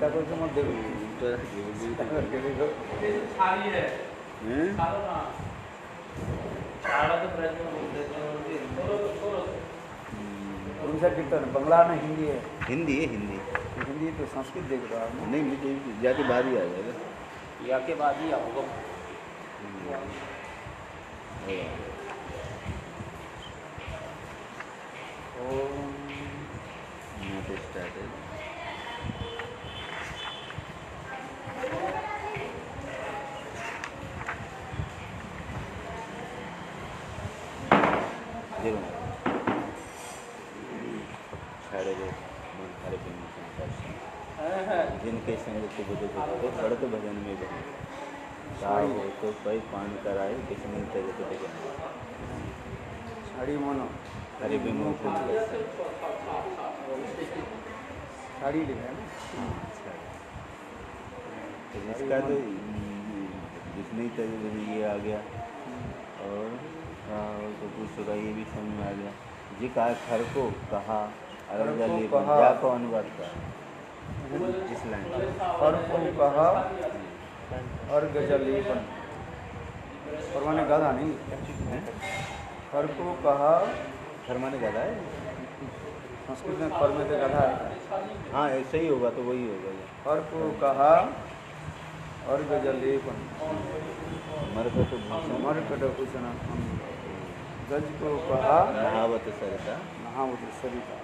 सीता को तो मत देखो, सीता करके देखो। कौन सा कीर्तन, बंगला ना हिंदी है? हिंदी है, हिंदी। हिंदी तो संस्कृत देख रहा हूँ। नहीं, मुझे जाके बाद ही आ जाएगा। या के बाद ही आओगे। तो स्टार्ट है। देखो सारे लोग मन हरे जिनके संग को बुझे तो पढ़त भजन में बने हो तो कोई पान कराए किसने तेरे को देखे साड़ी मोनो हरे बिमो साड़ी लिखा है ना। तो इसका तो जितने तरह ये आ गया और तो कुछ होगा, ये भी समझ में आ गया जी। कहा खर को कहा अलग जा को अनुवाद का इस लाइन खर को कहा और गजलेपन और मैंने गाधा नहीं, खर को कहा खर माने गाधा है संस्कृत में, खर में तो गाधा है। हाँ ऐसे ही होगा, तो वही होगा। खर को कहा और गजलेपन मरकट भूषण गज को कहा नहावत सरिता नहावत सरिता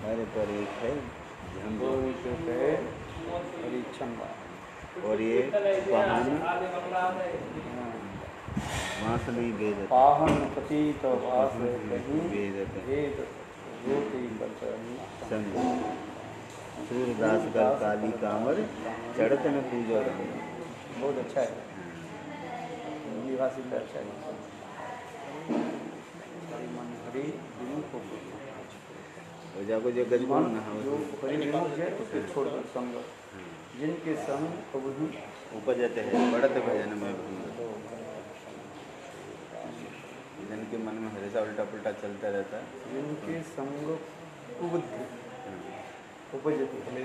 हरे पर एक है परीक्षंगा और ये पाहन वासनी वेद पाहन पतित वास वेद वेद रोटी संग सूरदास गल काली कामर चढ़त में पूजा रंग। बहुत अच्छा है, हिंदी भाषी में अच्छा है। मन हरि दिनों को जाको जो गजमान ना हो जो हरि विमुख है उसके छोड़कर संग जिनके संग कभी उपजते हैं बढ़ते भजन में जिनके मन में हमेशा उल्टा पुल्टा चलता रहता है, जिनके संग कुबुद्धि उपजती है,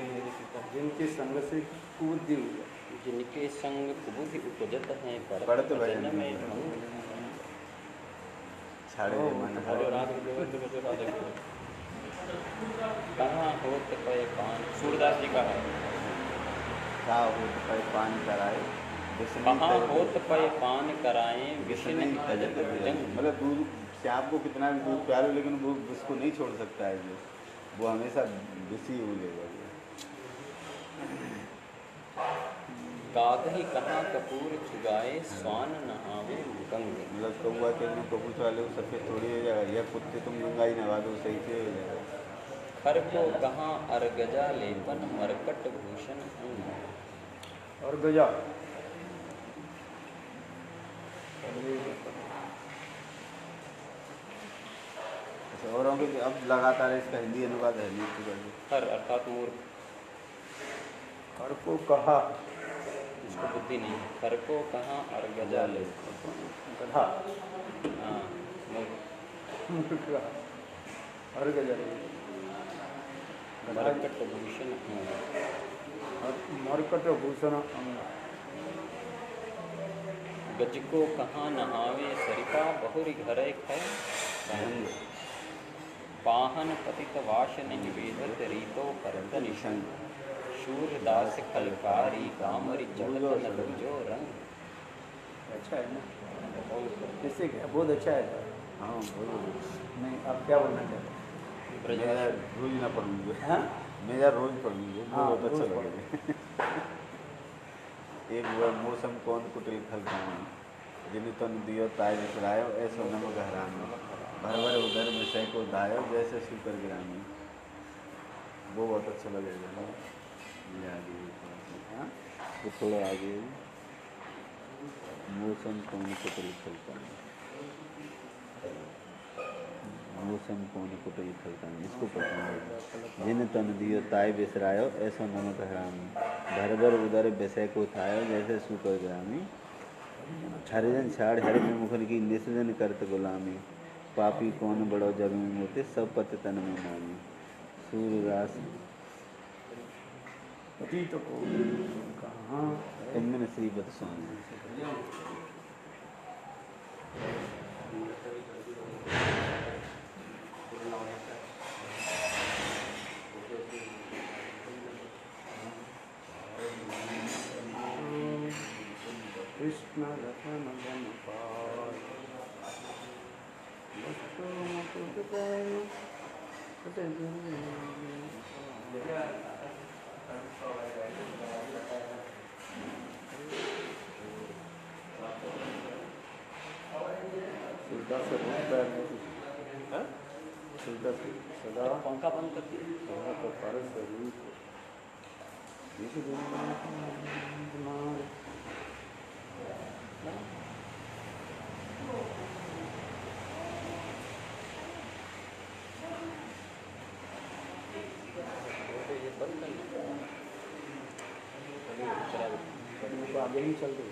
जिनके संग से कुबुद्धि हो जाए, जिनके संग कुबुद्धि उपजत हैं बढ़ते भजन में छाड़े मन कहाँ होत पय पान, सूरदास जी का है। कहाँ होत पय पान कराए कहाँ होत पय पान कराएं विष्णु भजन भुजंग। मतलब दूध से आपको कितना भी दूध प्यार हो, लेकिन वो उसको नहीं छोड़ सकता है जो, वो हमेशा विषी हो लेगा। काग ही कहाँ कपूर चुगाए स्वान नहावे गंग। मतलब कौआ के में कपूर वाले को सफ़ेद थोड़ी हो जाएगा, या कुत्ते तुम गंगा ही नहा दो सही से हो जाएगा। खर को कहाँ अर्गजा लेपन मरकट भूषण अंग। और गजा अच्छा, और अब लगातार इसका हिंदी अनुवाद है खर अर्थात मूर्ख, खर को कहा इसको बुद्धि नहीं। खर को कहाँ अर्गजा ले गधा हाँ मूर्ख। और गजा मरकट भूषण अंग। मरकट भूषण अंग। गज को कहाँ नहावे सरिता बहुरी घर है पाहन पतित वाश निवेदत रीतो करत निशंग। सूरदास खलकारी कामरी चढ़त न दूजो रंग। अच्छा है ना, इससे क्या बहुत अच्छा है। हाँ नहीं, आप क्या बोलना चाहते हैं? मेरा रोज ना पढ़ूंगे, हाँ मेरा रोज पढ़ूंगे, हाँ, बहुत अच्छा रोज लगेगा। एक बार मौसम कौन कुटिल खलकानी जिन्हें तन दियो ताय विसरायो ऐसो नमक हरामी भर भर उधर विषय को दायो जैसे सुकर गिरामी। वो बहुत अच्छा लगेगा ना, ये आगे हाँ तो थोड़ा आगे मौसम कौन कुटिल खलकानी, मौसम कौन कुटिल खलकानी इसको पढ़ना। जिन तन दियो ताय बिसरायो ऐसो नमक हरामी भर भर उधर विषय को थायो जैसे सुकर ग्रामी। हरिजन छाड़ हरि में मुखन की निसजन करत गुलामी पापी कौन बड़ो जग में मोते सब पत तन में नामी। सूरदास अतीत को कहाँ इनमें श्रीपद स्वामी कृष्ण रतन जन पाल वस्तु मुकुट जय सदा पंखा बंद कर दिया। ये बंद कर दिया। चला दो। आगे नहीं चल रही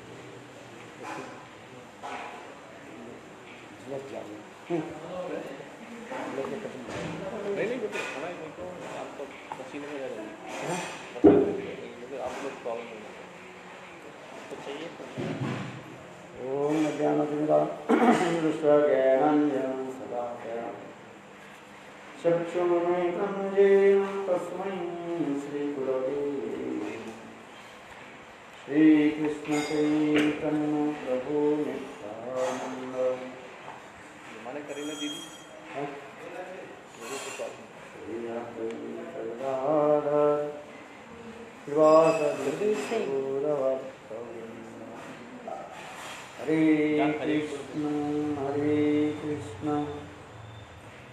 नहीं बेटे हमारे में तो आप तो पसीने में रह जाएंगे। पसीने में आप लोग प्रॉब्लम नहीं तो चाहिए ओम ज्ञानतिमिरान्धस्वज्ञानाञ्जनं शलाकया चक्षुरुन्मिलितं येन तस्मै श्रीगुरवे श्रीकृष्णचैतन्य प्रभु नित्यानन्द। माने करीना दीदी मेरे को प्रॉब्लम हरे कृष्ण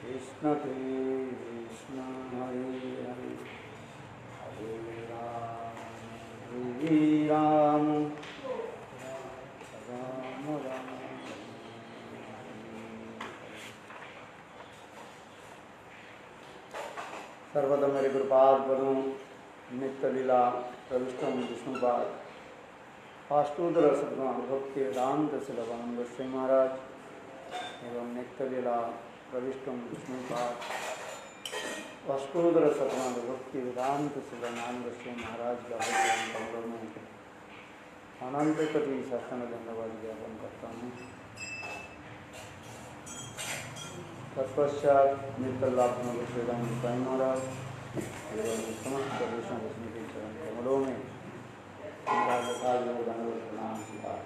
कृष्ण कृष्ण हरे हरे हरे राम राम राम। सर्वदा मेरे गुरुपाद बनो नित्य लीला प्रविष्टम विष्णुपाद अष्टोत्तर सद्गुण भक्ति वेदांत शिलवानंद गोस्वामी महाराज एवं नित्य लीला प्रविष्टम विष्णुपाद अष्टोत्तर सद्गुण भक्ति वेदांत शिलवानंद गोस्वामी महाराज का कमलों में अनंत कवि शासन धन्यवाद ज्ञापन करता हूँ। तत्पश्चात नित्य लाभ वेदांत गोस्वामी महाराज एवं समस्त वैष्णव गोस्वामी के चरण कमलों में प्रणाम स्वीकार।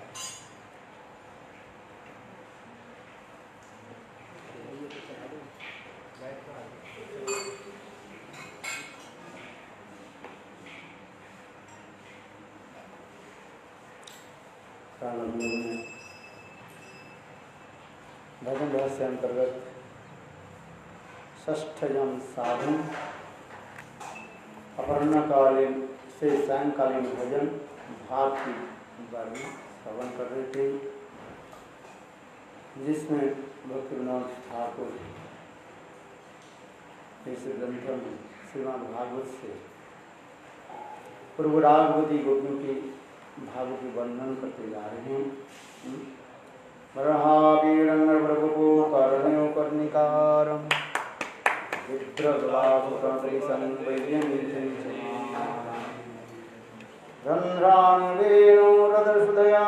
भजन रहस्य अंतर्गत षष्ठजन साधन अपराह्नकालीन से सायंकालीन भजन भाग की बारे में श्रवण कर रहे थे, जिसमें भक्तिविनोद ठाकुर इस ग्रंथ में श्रीमद् भागवत से पूर्व रागवती गोपियों की भावों की वर्णन करते जा रहे हैं। प्रभु कर्णयो कर्णिकारम रन्ध्राणवेणो रदसुदया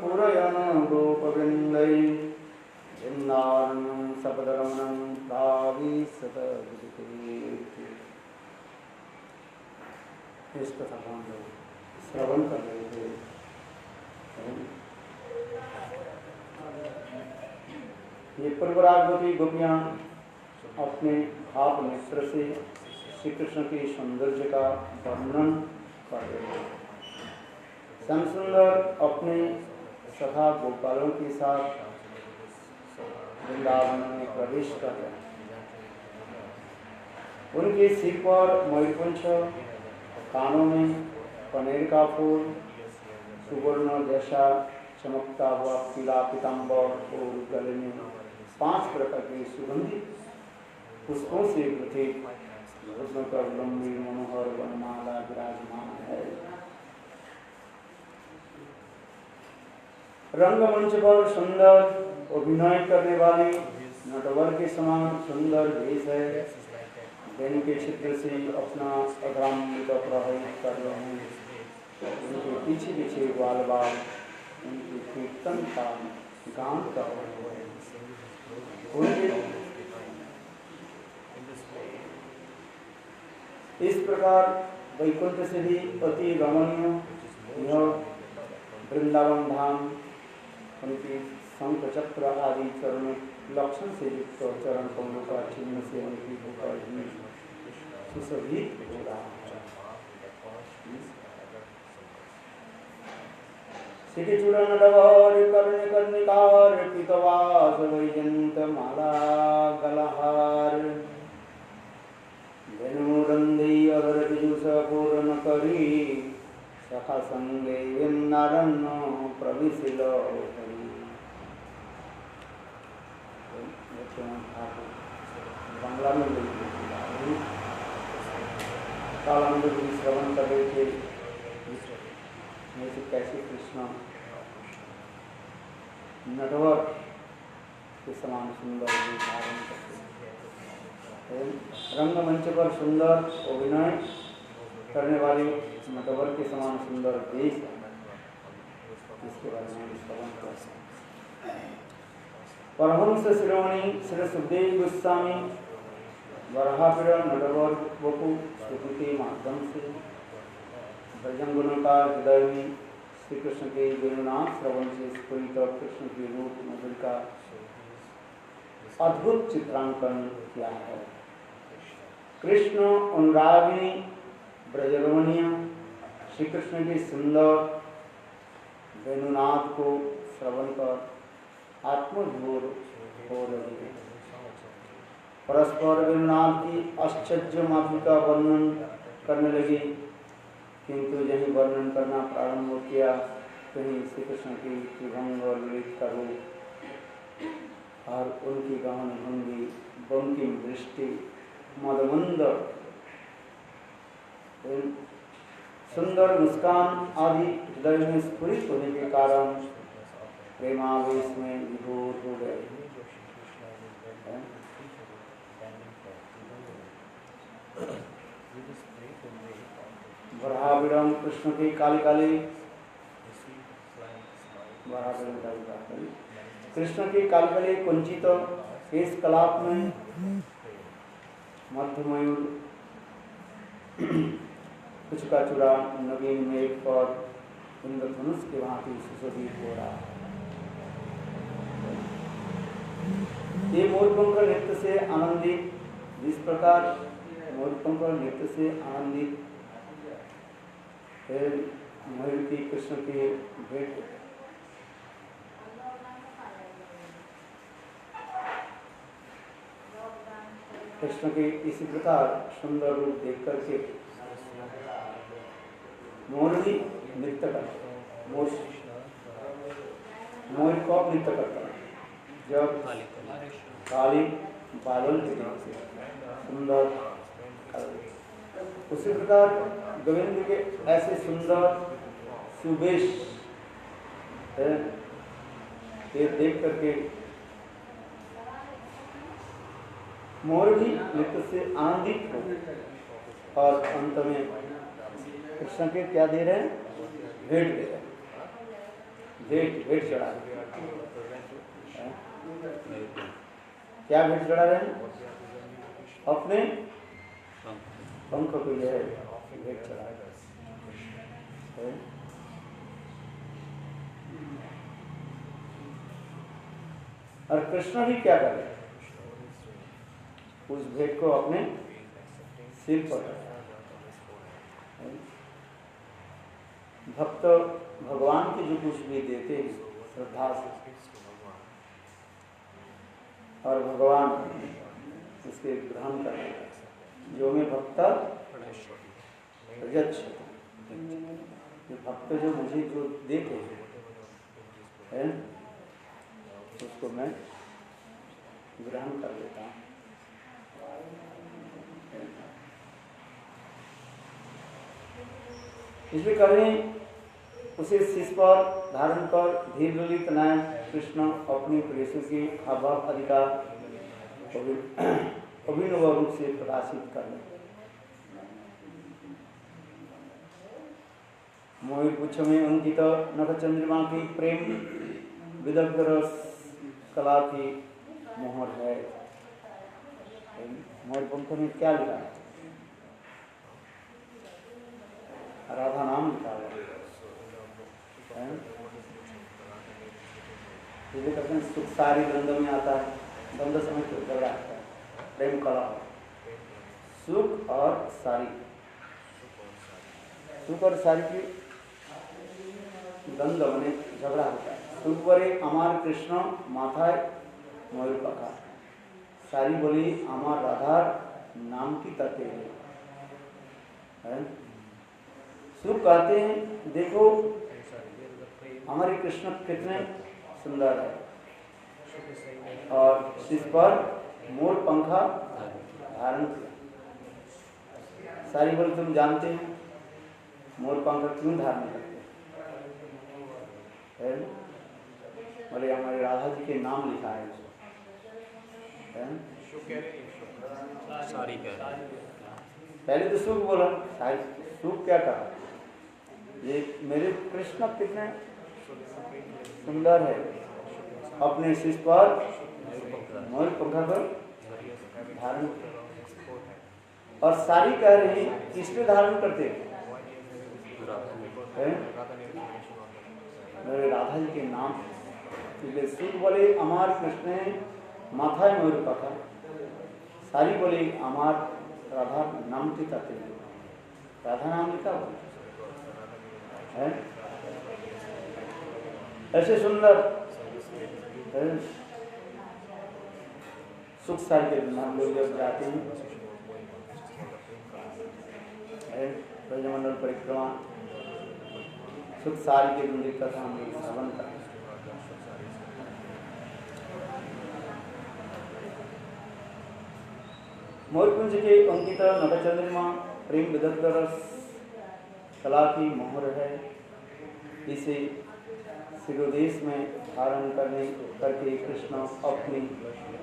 पुरयन् गोपवृन्दै वृन्दावनं सपदरमणं प्राविशतविदिते। इस कथा को हम लोग श्रवण कर रहे थे। ये पूर्वरागवती गोपियाँ अपने भाव मिश्र से श्री कृष्ण के सौंदर्य का वर्णन कर रहे हैं। श्याम सुंदर अपने सखा गोपालों के साथ वृंदावन में प्रवेश कर रहे हैं। उनके सिर पर मयूरपुंछ, कानों में पनीर का फूल, सुवर्ण जैसा चमकता हुआ पीला पीताम्बर और गले में 5 प्रकार के सुगंधित पुष्पों से प्रतीक कर लंबी मनोहर वनमाला विराजमान है। रंगमंच पर सुंदर अभिनय करने वाली नटवर के समान सुंदर वेश है। वेणु के छिद्र से अपना अग्रामृत प्रवाहित कर रहे हैं। उनके पीछे पीछे बाल बाल उनके कीर्तन का गान कर रहे हैं। इस प्रकार वैकुंठ से भी अति रमणीय यह वृंदावन धाम उनके शंख चक्र आदि चरण लक्षण से युक्त चरण कमलों का चिन्ह से उनकी होकर ही सुशोभित हो रहा है। सिद्धि चूड़न डगर कर्ण कर्णिकार पितवास वैजंत माला गलहार वेणुरंदी अगर विजुष पूर्ण करी सखा संगे नारण्य प्रविशिल बांग्ला में कालांद श्रवण कर रहे थे कैसे कृष्ण नटवर के समान सुंदर रूप धारण करते रंगमंच पर सुंदर अभिनय करने वाले नटवर के समान सुंदर देश इसके बारे में श्रवण करते हैं। परमहंस शिरोमणि श्री सुखदेव गोस्वामी वराहपीड़ नटवर वपु स्तुति के माध्यम से ब्रजंगुणों का हृदय में श्री कृष्ण के वेणुनाथ श्रवण से स्फुरित कृष्ण के रूप मधुर का अद्भुत चित्रांकन किया है। कृष्ण अनुरागिणी ब्रजरमणीय श्री कृष्ण के सुंदर वेणुनाथ को श्रवण कर आत्मविभोर हो रही है। परस्पर वेणुनाथ की आश्चर्य माफी का वर्णन करने लगी, किंतु यही वर्णन करना प्रारंभ हो किया कहीं श्री कृष्ण की त्रिभंग और ललित का रूप और उनकी गहन भंगी बंकिम दृष्टि मदमंद सुंदर मुस्कान आदि हृदय में स्फुरित होने के कारण प्रेमावेश में विभोर हो गए। वराहविड़म कृष्ण की काली काली कृष्ण की काली काली कुंचित केश कलाप में मध्य मयूर कुछ का चूड़ा नवीन मेघ पर इंद्रधनुष के भांति सुशोभित हो रहा है। ये मोरपंख नृत्य से आनंदित, जिस प्रकार मोरपंख नृत्य से आनंदित मयूर की कृष्ण की भेंट कृष्ण के इसी प्रकार सुंदर रूप देख करके मोर भी नृत्य करता है। मोर कब नृत्य करता है? जब काली बादल के से सुंदर। उसी प्रकार गोविंद के ऐसे सुंदर सुवेश है, ये देख करके मोर भी नृत्य से आनंदित हो और अंत में कृष्ण के क्या दे रहे हैं? भेंट दे रहे हैं। भेंट चढ़ा रहे हैं। क्या भेंट चढ़ा रहे हैं? अपने पंख को जो है भेंट चढ़ा रहे हैं। और कृष्ण भी क्या कर रहे हैं? उस भेंट को अपने सिर पर भक्त भगवान के जो कुछ भी देते हैं श्रद्धा से और भगवान उसके ग्रहण करते हैं। जो में भक्त प्रजच्छ, भक्त जो मुझे जो देते हैं उसको मैं ग्रहण कर लेता हूँ। इसलिए कहें उसे शीश पर धारण कर धीर ललित नयन कृष्ण अपनी प्रेयसी की आभा अधिकार अभिनव रूप से प्रकाशित करने। मयूरपुच्छ में अंकित नखचंद्रमा की प्रेम विदग्ध रस कला की मोहर है। मयूरपंख में क्या लिखा है? राधा नाम लिखा है। ये कहते हैं सुख सारी द्वंद्व में आता है, द्वंद्व समय तो झगड़ा आता है, प्रेम कला, सुख और सारी, सुख और सारी की द्वंद्व में झगड़ा होता है। सुख बोले अमार कृष्ण माथाय मयूर पखा, सारी बोली अमार राधा नाम की तत्व है। सुख कहते हैं देखो हमारे कृष्ण कितने सुंदर है, और इस पर मोर पंखा धारण किया। सारी बोली तुम जानते हैं मोर पंखा क्यों धारण करते हैं? बोले हमारे राधा जी के नाम लिखा है। पहले तो सुख बोला, सुख क्या कहा? ये मेरे कृष्ण कितने सुंदर है, अपने शीश पर मोर पंखा पर धारण, और सारी कह रही किसपे धारण करते हैं? मेरे राधा जी के नाम। इसलिए सुख बोले अमार कृष्ण माथा मयूर पंखा, सारी बोले अमार राधा नाम की तत्व, राधा नाम लिखा है। ऐसे सुंदर सुख सारी के नाम लोग जब जाते हैं ब्रजमंडल परिक्रमा, सुख सारी के मंदिर कथा हम लोग श्रवण करते हैं। मयूरपुंज के अंकित नखचंद्रमा प्रेम विदग्ध रस कला की मोहर है। इसे शिरोदेश में धारण करके कृष्ण अपनी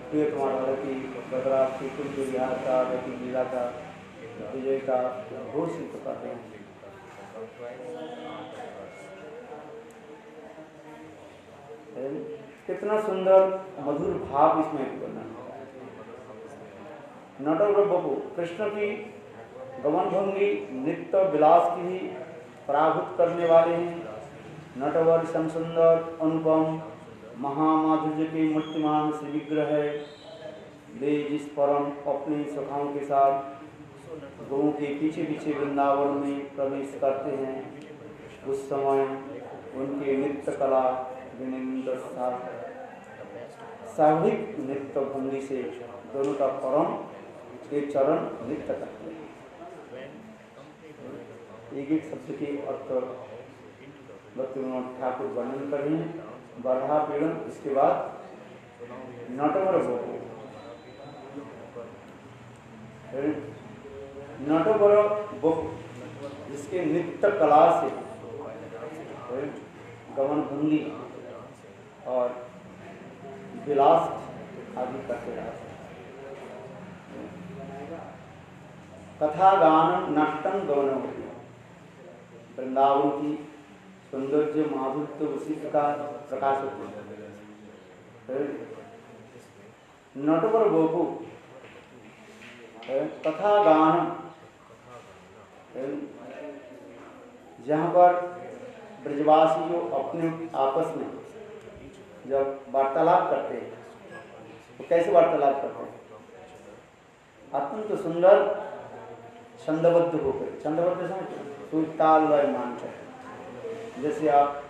प्रिय कुमार की बदरा की कुंज विहार का गति लीला का विजय का घोषित करते हैं। कितना सुंदर मधुर भाव इसमें वर्णन है। नटवर बपू कृष्ण की गमन भंगी नित्य विलास की ही पराभूत करने वाले हैं। नटवर श्याम सुंदर अनुपम महामाधुर्य के मूर्तिमान से विग्रह है। वे जिस परम अपनी सखाओं के साथ गुरु के पीछे पीछे वृंदावन में प्रवेश करते हैं, उस समय उनके नृत्य कला विनिंद स्वाभाविक नृत्य भंगी से दोनों का परम के चरण नृत्य करते हैं। एक एक शब्द के अर्थ भक्ति विनोद ठाकुर वर्णन करें। बरहा पीड़न, इसके बाद नटवर भोग, नटवर भोग जिसके नृत्य कला से गमन भंगी और विलास आदि करते रहते। कथा गान नाट्यम गवनम, वृंदावन की सौंदर्य माधुर्य उसी प्रकार प्रकाश होते हैं। नटवर गोपु कथा गान, जहाँ पर ब्रजवासी जो अपने आपस में जब वार्तालाप करते हैं तो कैसे वार्तालाप करते हैं? अत्यंत सुंदर छंदबद्ध होकर, छंदबद्ध समझते, कोई ताल लय मान कर, जैसे आप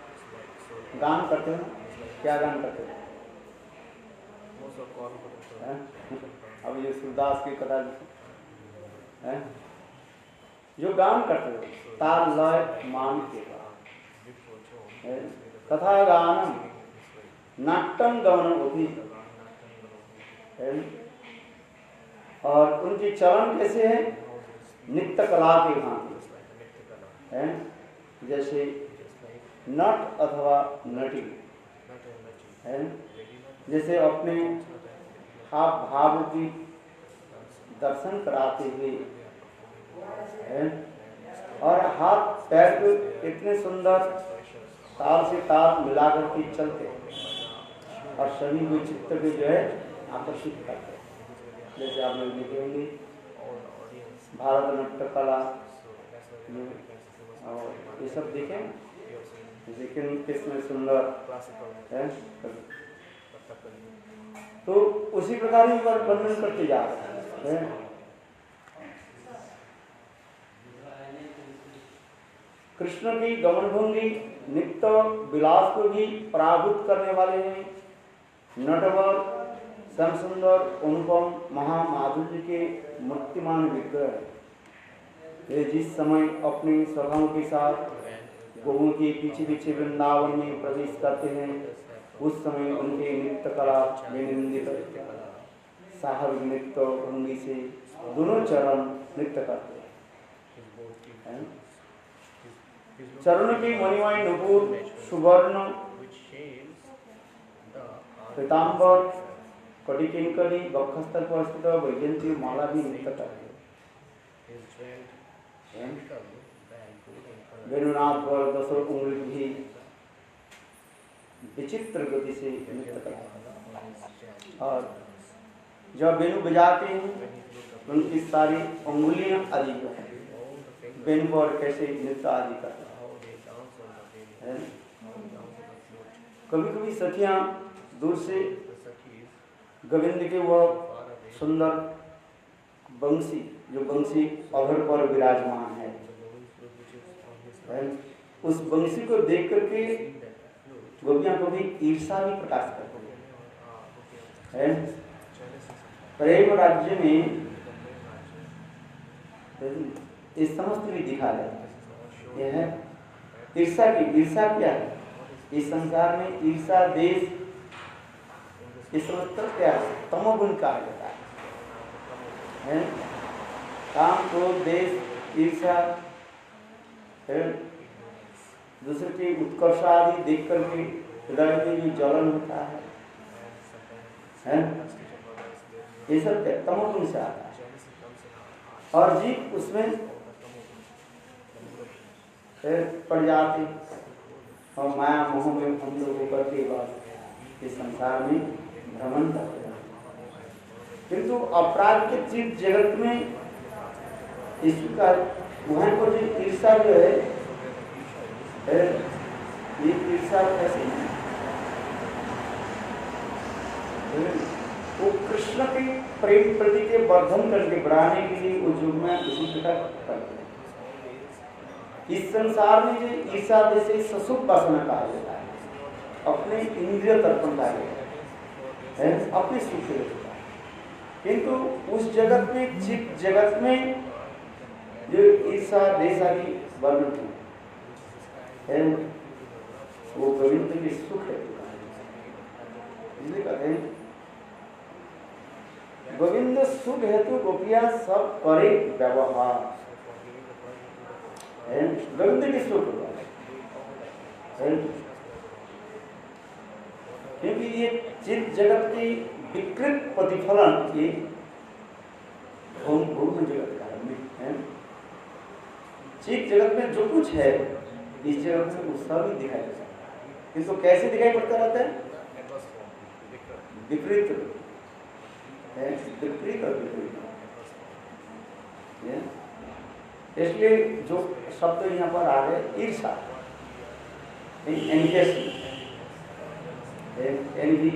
गान करते हो, क्या गान करते हो? अब ये सूरदास की कथा है, जो गान करते हो ताल लय मान के, कथा गानम नाट्यम गवनम होती, और उनकी चरण कैसे है? नित्य कला के भांति है, जैसे नट अथवा नटी है, जैसे अपने हाव भाव की दर्शन कराते हुए हैं, और हाथ पैर को इतने सुंदर ताल से ताल मिलाकर के चलते और सभी को चित्त को जो है आकर्षित करते। जैसे आप लोग देखे होंगे भारतनाट्य कला और ये सब देखें, लेकिन कितने सुंदर है। तो उसी प्रकार ही वर्णन करते जा रहे हैं। कृष्ण की गमन भंगी नित्य विलास को भी पराभूत करने वाले हैं। नटवर श्याम सुंदर अनुपम महामाधुर्य के मूर्तिमान विग्रह ये जिस समय अपने सखाओं के साथ गोवों के पीछे पीछे वृंदावन में प्रवेश करते हैं, उस समय उनके नृत्य कला विनिंदित साहब नृत्य भंगी से दोनों चरण नृत्य करते हैं। चरण की मणिमय नुपुर सुवर्ण पीताम्बर कटिकिंकरी वक्षस्थल पर स्थित वैजयंती माला भी नृत्य करते हैं। वेणुनाथ पर 10 उंगली भी विचित्र गति से नृत्य करते हैं, और जब वेणु बजाते हैं उनकी सारी उंगलियां आदि वेणु पर कैसे नृत्य आदि करते हैं। कभी कभी सखियां दूर से गोविंद के वह सुंदर बंसी जो बंसी अधर पर विराजमान है, उस बंसी को देख करके गोपियां को भी ईर्षा भी प्रकाश करती है। प्रेम राज्य में इस समस्त भी दिखा रहे यह है ईर्षा की। ईर्षा क्या है इस संसार में? ईर्षा देश इस समस्त क्या है? तमोगुण कहा जाता है। काम क्रोध देश ईर्षा दूसरे की उत्कर्ष आदि देख करके हृदय में जो जलन होता है ये सब तमोगुण से आता है, और जीव उसमें पड़ जाते और माया मोह में हम लोग होकर के बाद इस संसार में भ्रमण करते हैं। किंतु अपराध के चित्त जगत में इसका वहां पर जो ईर्षा जो है ये ईर्षा कैसी है? वो कृष्ण के प्रेम प्रति के वर्धन करके बढ़ाने के लिए वो युग में उसी प्रकार करते हैं। इस संसार में जो ईर्षा जैसे ससुख वासना कहा जाता है, अपने इंद्रिय तर्पण कहा जाता है, अपने सुख के लिए। किंतु उस जगत में चित्त जगत में जो ईर्षा देश आदि वर्णन है वो गोविंद के सुख है। इसलिए कहते हैं गोविंद सुख हेतु गोपियां सब करे व्यवहार। गोविंद के सुख क्योंकि ये चित्त जगत की विकृत प्रतिफलन ये भौम जगत का है। चित्त जगत में जो कुछ है इस जगत में उसका भी दिखाई देता है, इसको कैसे दिखाई पड़ता रहता है? विपरीत विपरीत और विपरीत। इसलिए जो शब्द यहाँ पर आ गए ईर्षा, एनवी,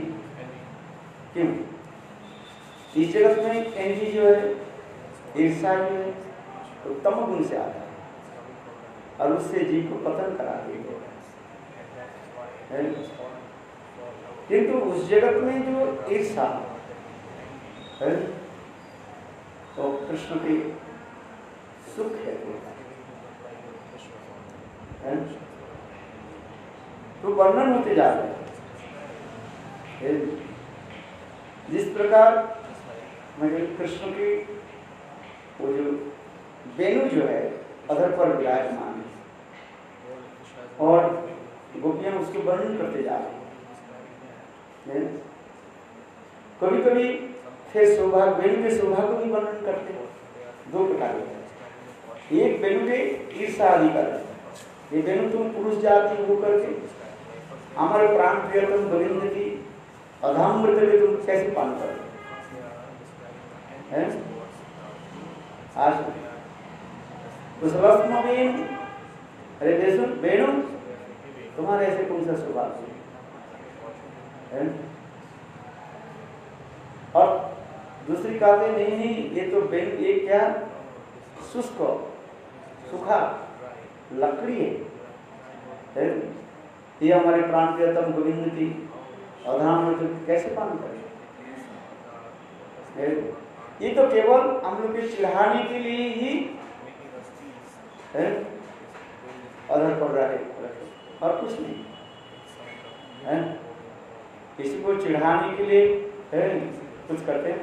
क्यों इस जगत में एनवी जो है ईर्षा जो है तो तमोगुण से आता है और उससे जीव को पतन करा देते हैं। किंतु उस जगत में जो ईर्षा है तो कृष्ण के सुख है तो वर्णन होते जा रहे हैं। जिस प्रकार कृष्ण की वो जो वेणु जो है अधर पर विराजमान है और गोपियां उसके वर्णन करते जा रहे हैं। कभी कभी फिर सौभाग्य, बेनु के सौभाग्य भी वर्णन करते हैं। दो प्रकार के, एक बेनु के ईर्षा आदि कर, ये बेनु तुम पुरुष जाति हो करके हमारे प्राण प्रियतम गोविंद की अधामृत में तुम कैसे पान कर हैं? आज उस वक्त में बेनु, अरे बेनु तुम्हारे ऐसे कौन सा स्वभाव है? और दूसरी कहते नहीं ये तो बेनु, ये क्या शुष्क सूखा लकड़ी है, ये हमारे प्राण प्रियतम गोविंद की अधामृत कैसे पान करें? ये तो केवल हम लोग के चिढ़ाने के लिए ही अधर पड़ रहा है और कुछ नहीं है। किसी को चिढ़ाने के लिए कुछ करते हैं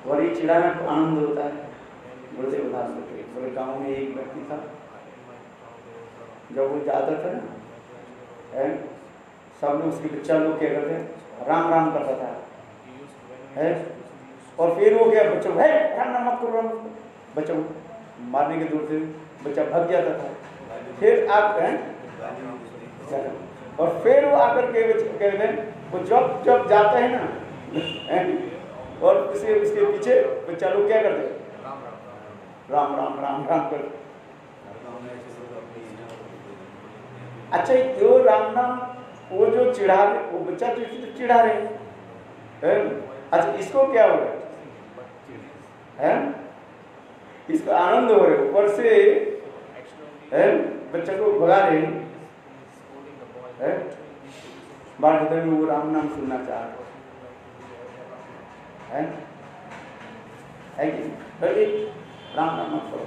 और ये चिढ़ाने को आनंद होता है। बोलते उदाहरण करते, बोले गाँव में एक व्यक्ति था, जब वो जाता था ना, सब लोग उसके बच्चा लोग क्या करते राम राम करता था है, और फिर वो क्या बच्चों राम राम मत करो, बच्चों मारने के दूर से बच्चा भाग जाता था। फिर आप और फिर वो आकर के वो जब जब जाता है ना और उसके पीछे बच्चा लोग क्या करते राम राम राम राम कर। अच्छा क्यों राम नाम, वो जो चिढ़ा रहे वो बच्चा तो चिढ़ा रहे, अच्छा इसको क्या हो रहा है? इसको आनंद हो रहे, ऊपर से बच्चे को भगा रहे हैं, बात होते हुए वो राम नाम सुनना चाह रहे है कि भाई राम नाम मत करो।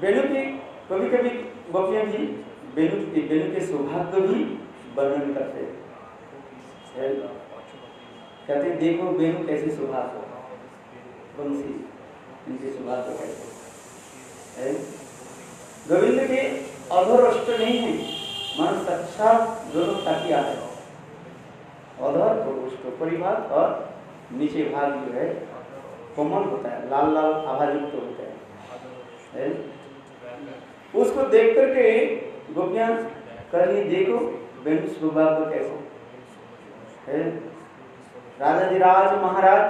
बेनु की कभी कभी गोपियां भी बेनु के सौभाग्य भी वर्णन करते हैं, कहते देखो बेनु कैसी सौभाग्य, बंसी इनके सौभाग्य कैसे। गोविंद के अधर अष्ट नहीं है, मन साक्षात दोनों तकिया है, अधर और उष्ट परिभाग और नीचे भाग जो है कोमल होता है, लाल लाल आभायुक्त होता है। उसको देख करके गोपियां कह रही देखो बेनु सौभाग्य कैसे है। राजा धीराज महाराज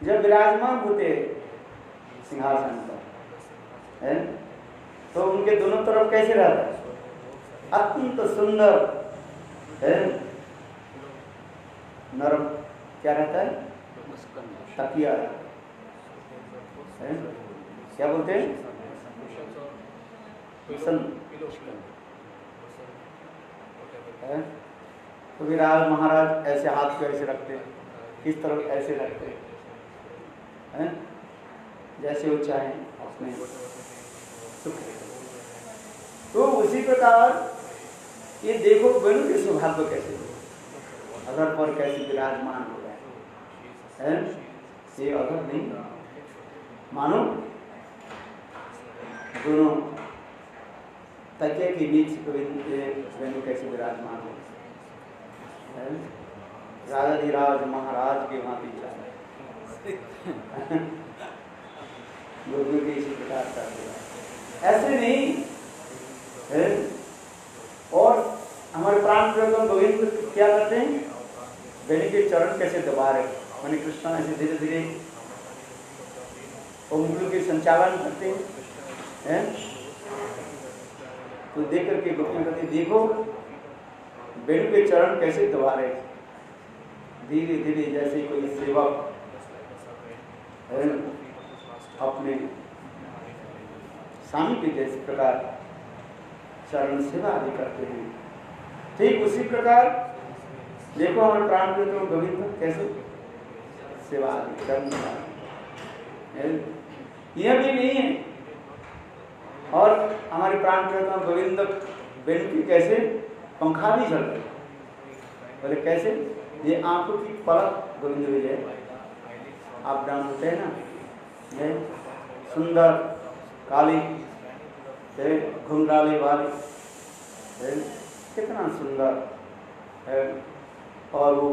जब विराजमान होते सिंहासन पर है तो उनके दोनों तरफ कैसे रहता है, अत्यंत सुंदर है, नरम क्या रहता है, तकिया है, क्या बोलते हैं है? तो विराज महाराज ऐसे हाथ को ऐसे रखते हैं, इस तरफ ऐसे रखते हैं, जैसे वो चाहे अपने सुख। तो उसी प्रकार ये देखो बेनु के सौभाग्य कैसे अधर पर कैसे विराजमान हो गए हैं। ये अधर नहीं मानो दोनों तकिया के बीच बेनु कैसे विराजमान हो, राजा धीराज महाराज के वहां पीछा लोगों के इसी प्रकार का ऐसे नहीं है। और हमारे प्राण प्रियतम गोविंद क्या करते हैं, बेनु के चरण कैसे दबा रहे, मैंने कृष्ण ऐसे धीरे धीरे उंगलियों के संचालन करते हैं। तो देख करके गोपियां कहती देखो बेनु के चरण कैसे दबा रहे, धीरे धीरे जैसे कोई सेवक अपने स्वामी के जैसे प्रकार चरण सेवा आदि करते हैं। ठीक उसी प्रकार देखो हमारे प्राण प्रियतम गोविंद कैसे सेवा आदि करना, यह भी नहीं है। और हमारे प्राण प्रियतम गोविंद बेनु की कैसे पंखा भी चलते बोले कैसे? ये आंखों की पलक गोविंद विजय आप डांस होते हैं ना, ये सुंदर काली घुंघराले वाली कितना सुंदर है, और वो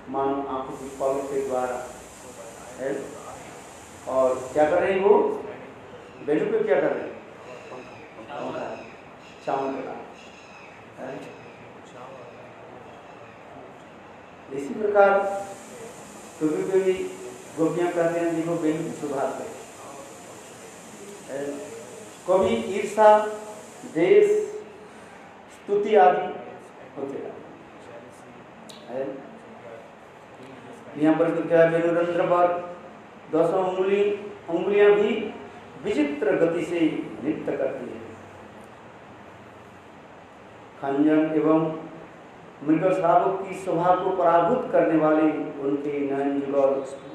मानो आंखों की पलक के द्वारा है। और क्या कर रही वो बेलू पे, क्या कर रही चावल है। इसी प्रकार कभी कभी गोपियां कहते हैं देखो बेलू की सुभाष है, कभी ईर्षा देश स्तुति आदि होते है। यहाँ पर क्या है, बेलुरंध्र पर 10 उंगलियां भी विचित्र गति से नृत्य करती है। खंजन एवं मृग श्रावक की स्वभाव को पराभूत करने वाले उनके नयन जुगल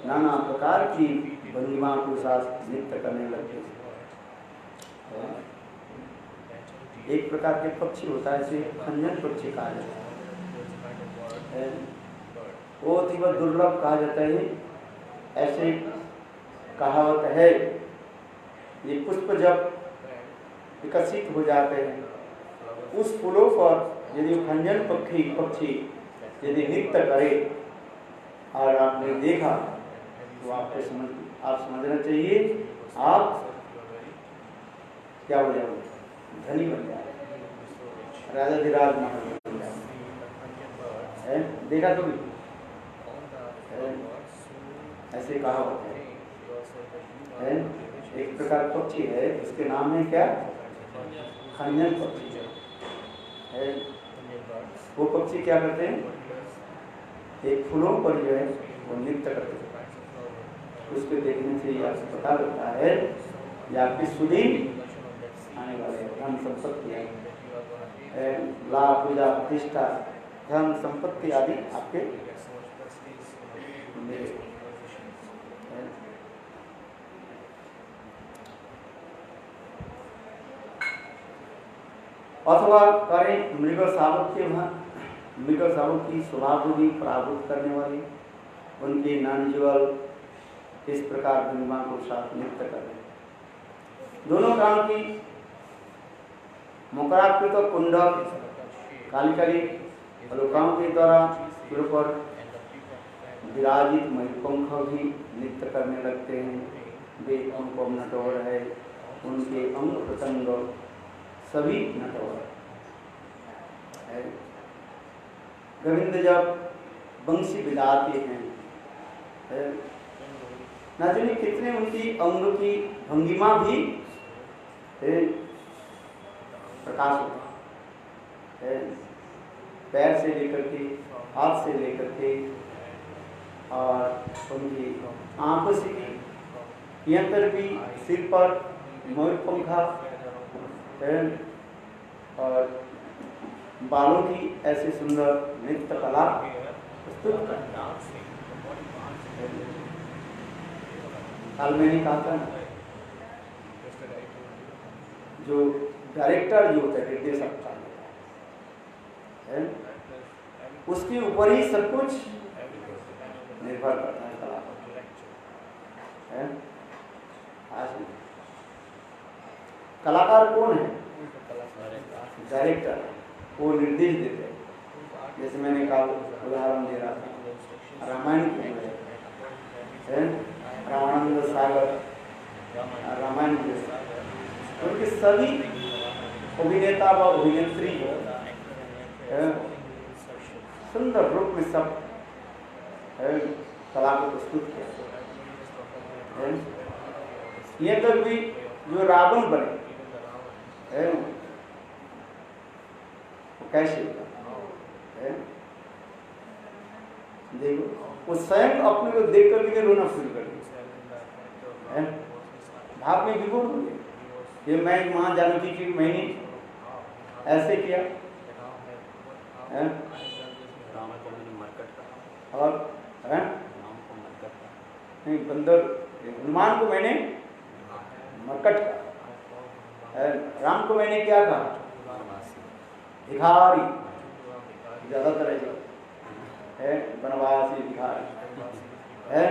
नाना प्रकार की भंगिमा के साथ नृत्य करने लगते हैं। एक प्रकार के पक्षी होता है, इसे खंजन पक्षी कहा जाता है, बहुत ही दुर्लभ कहा जाता है। ऐसे कहावत है, ये पुष्प जब विकसित हो जाते हैं उस फूलों पर यदि खंजन पक्षी यदि नृत्य करे और आपने देखा तो आपको आप समझना चाहिए आप क्या हो जाओगे, धनी बन जाए, राजाधिराज महाराज बन जाए। देखा तो ऐसे कहावत है। एक प्रकार पक्षी है, उसके नाम है क्या, खंजन पक्षी है। वो पक्षी क्या करते हैं, एक फूलों पर जो है वो नृत्य करते हैं। उसको देखने से यह पता लगता है कि आपकी सुधीर आने वाले धन संपत्ति, लाभ पूजा प्रतिष्ठा धन संपत्ति आदि आपके अथवा करें मृग शावक की स्वभाव को भी पराभूत करने वाली उनके नंजुअल इस प्रकार भंगिमा को साथ नृत्य कर रहे। दोनों कान की मुखराकृत कुंडल काली काली अलुकाओं के द्वारा सिर पर विराजित मयूरपंख भी नृत्य करने लगते हैं। वे अनुपम नटवर है, उनके अंग प्रत्यंग सभी नटवर है। गोविंद जब बंसी बजाते हैं न जाने कितने उनकी अंग की भंगिमा भी प्रकाश होता है, पैर से लेकर के हाथ से लेकर के और उनकी आंखों से भी, यहाँ पर भी सिर पर मयूरपंखा और बालों की ऐसे सुंदर नृत्य कला प्रस्तुत करता है। कल मैंने कहा था जो डायरेक्टर जो होता है, निर्देशक का है, उसके ऊपर ही सब कुछ निर्भर करता है कला है। आज कलाकार कौन है, डायरेक्टर, वो निर्देश देते हैं। जैसे मैंने कहा उदाहरण दे रहा था रामायण की है, रामानंद सागर रामायण उनके सभी अभिनेता व अभिनेत्री सुंदर रूप में सब कला को प्रस्तुत किया। ये तक भी जो रावण बने कैसे है, देखो वो स्वयं अपने को देख करके रोना शुरू कर दिया, भाव में विभोर हो गए। ये मैं मां जानकी की मैंने ऐसे किया है? और है? नहीं, बंदर हनुमान को मैंने मरकट कहा, राम को मैंने क्या कहा, भिखारी, ज्यादातर है है वनवास ही दिखाए है,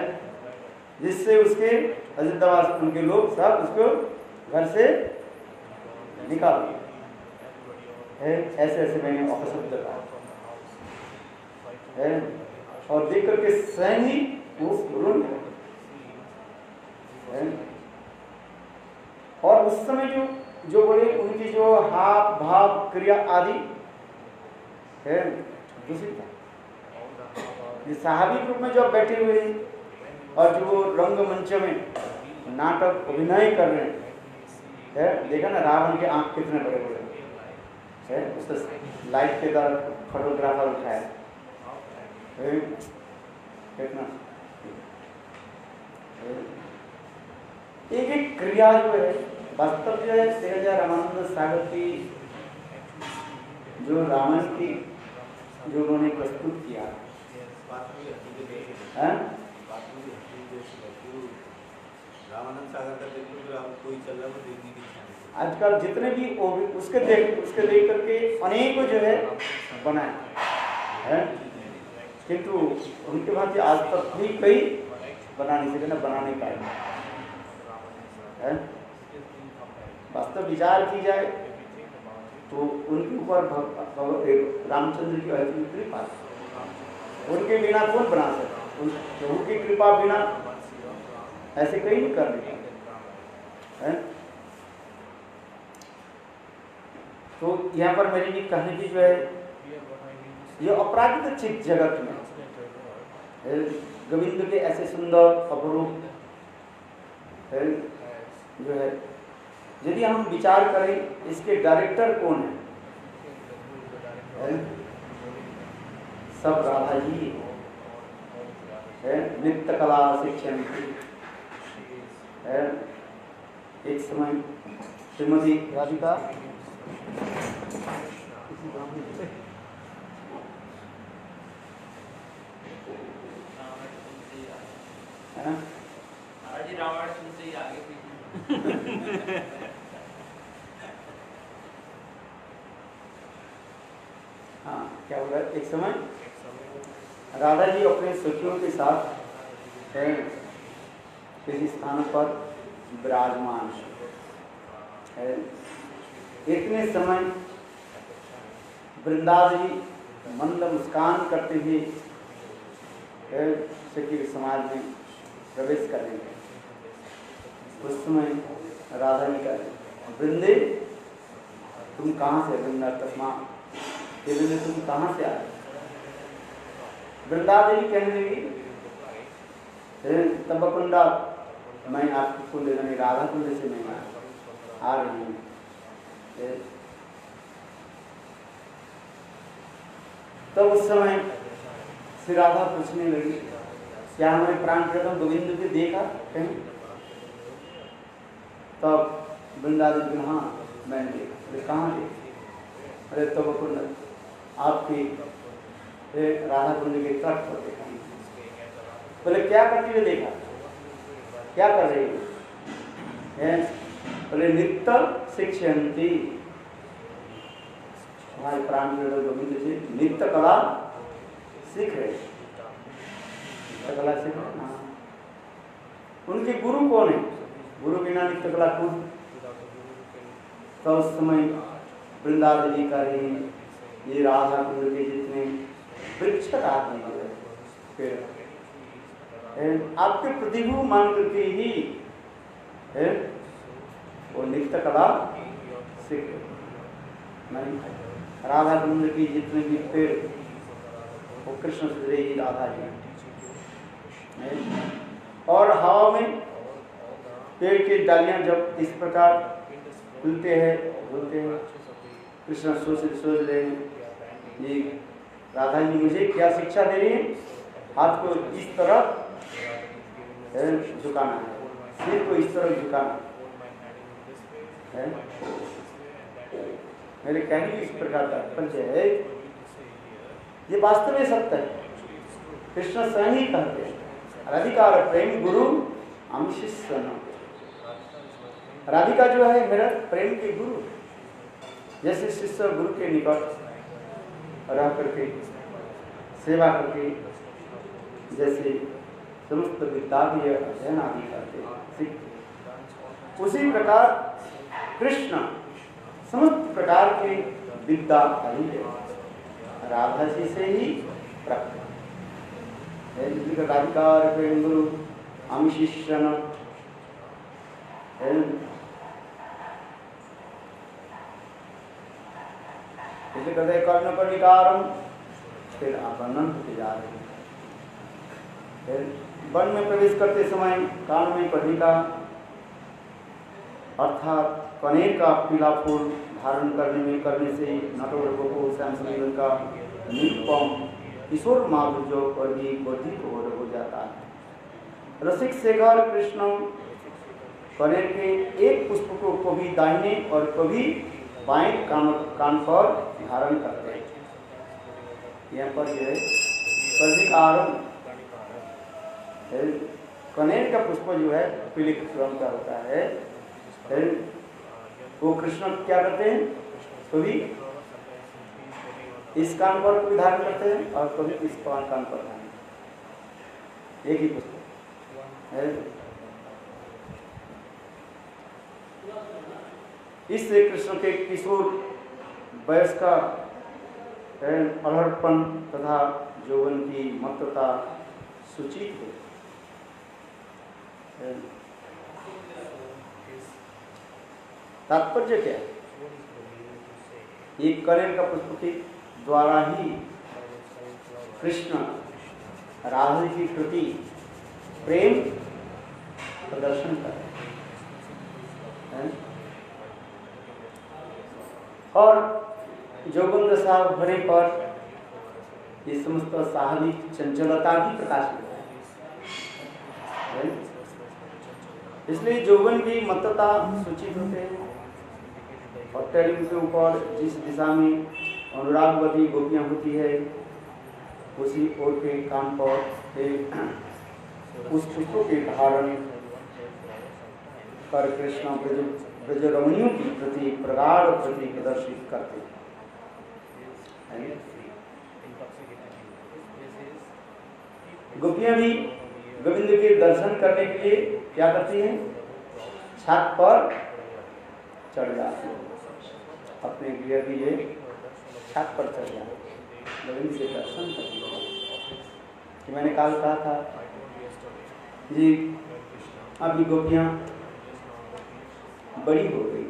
जिससे उसके अयोध्यावासी उनके लोग सब उसको घर से निकाल दिए है। ऐसे ऐसे मैंने अपशब्द कहा है, और देख करके स्वयं ही वो रोने लगे है। और उस समय जो बड़े उनकी जो हाव भाव क्रिया आदि है दूषित था। ये स्वाभाविक रूप में जो बैठे हुए हैं और जो रंगमंच में नाटक अभिनय कर रहे हैं, देखा ना रावण के आंख कितने बड़े बड़े है, उससे लाइट के द्वारा फोटोग्राफर उठाया कितना एक एक क्रिया जो है वास्तव जो है तेजा रामानंद सागर की जो रावण की जो उन्होंने प्रस्तुत किया है, रामानंद सागर का देखो कोई चल रहा है देखने की इच्छा। आजकल जितने भी उसके देख करके अनेकों जो है बनाए हैं, किंतु उनके बाद आज तक भी कई बना नहीं सके ना बनाने पाए है। वास्तव विचार की जाए तो उनके ऊपर रामचंद्र की असीम कृपा, उनके बिना कौन बना सकता, प्रभु की कृपा बिना ऐसे कहीं नहीं कर है। तो यहाँ पर मेरी भी कहने की जो है ये अपराधिक चित्त जगत में गोविंद के ऐसे सुंदर अपरूप है जो है, यदि हम विचार करें इसके डायरेक्टर कौन है, सब राधा जी है। नृत्य कला शिक्षण है। एक समय श्रीमती राधिका है ना, रावण से ही आगे हाँ क्या बोला, एक समय राधा जी अपने सखियों के साथ किसी स्थान पर विराजमान है। इतने समय वृंदावन जी मंद मुस्कान करते हुए सखी समाज में प्रवेश करेंगे। उस समय राधा जी का वृंदे तुम कहाँ से, वृंदा तस्मा वृंदे तुम कहाँ से आए। वृंदावन जी कहने लगी तब कुंडा मैं आपकी कुंड यानी राधा कुंड से मैं आ रही हूँ। तब उस समय श्री राधा पूछने लगी क्या हमारे प्राण प्रियतम गोविंद को देखा कहीं। तब वृंदावन जी हाँ मैंने देखा। अरे कहाँ देखा, अरे तब कुंड आपकी राधा कुंड के तट पर देखा। बोले क्या करती हुए देखा, क्या कर रही है। बोले नित्य शिक्षयंती, हमारे प्राण गोविंद से नित्य कला सीख रहे, नित्य कला सीख रहे। उनके गुरु कौन है, गुरु बिना नित्य कला कौन। तो उस समय वृंदावन जी का रही ये राधा कुंड के जितने वृक्ष आदमी फिर आपके प्रतिभू मान करके ही है वो नित्य कला सीख नहीं। राधा कुंड की जितने भी पेड़ वो कृष्ण से ही राधा जी। और हवा में पेड़ की डालियां जब इस प्रकार खुलते हैं बोलते हैं, कृष्ण सोच रहे हैं ये राधा जी मुझे क्या शिक्षा दे रही है। हाथ को इस तरफ झुकाना है, सिर को इस तरफ झुकाना है। मेरे कहने इस प्रकार का परिचय है। ये वास्तव में सत्य है, कृष्ण स्वयं ही कहते हैं राधिका प्रेम गुरु हम शिष्य न। राधिका जो है मेरा प्रेम के गुरु, जैसे शिष्य गुरु के निकट रह करके सेवा करके जैसे समस्त विद्या की अध्ययन आदि करते सीखते, उसी प्रकार कृष्ण समस्त प्रकार के विद्या आदि राधा जी से ही प्राप्त है। जिसका राधिकार प्रेम आमी शिष्यन इसे कहते हैं कर्ण परिकारम, फिर आप वर्णन होते जा रहे हैं। फिर वन में प्रवेश करते समय कान में कर्णिका अर्थात कनेर का पीला फूल धारण करने से नटवर गोपो श्याम सुंदर का निरुपम किशोर माधुर्य पर भी वर्धित हो जाता है। रसिक शेखर कृष्ण कनेर के एक पुष्प को भी दाहिने और कभी बाएं कान पर धारण करते हैं। यहाँ पर जो है कर्णिकारम, कनेर का पुष्प जो है पीले रंग का होता है, वो कृष्ण क्या करते हैं, कभी इस कान पर कभी धारण करते हैं और कभी इस कान पर धारण, एक ही पुष्प है। इससे कृष्ण के किशोर वयस का अड़हड़पन तथा यौवन की मत्तता सूचित है। तात्पर्य क्या है? एक कनेर का पुष्प के द्वारा ही कृष्ण राधा की प्रति प्रेम प्रदर्शन कर और जोगेंद्र साहब भरे पर ये समस्त साहलिक चंचलता भी प्रकाशित है। इसलिए जोगन की मतता सूचित होते हैं और टेलिंग के ऊपर जिस दिशा में अनुरागवती गोपियां होती है उसी ओर के कान पर उस पुष्पों के धारण कर कृष्ण ब्रजरमणियों की प्रति प्रगाढ़ प्रति प्रदर्शित करते हैं। गोपियां भी गोविंद के दर्शन करने के लिए क्या करती हैं? छत पर चढ़ जाती हैं, अपने गृह के लिए छत पर चढ़ जाती हैं, गोविंद से दर्शन करती हैं। कि मैंने कल कहा था जी, अभी गोपियां बड़ी हो गई,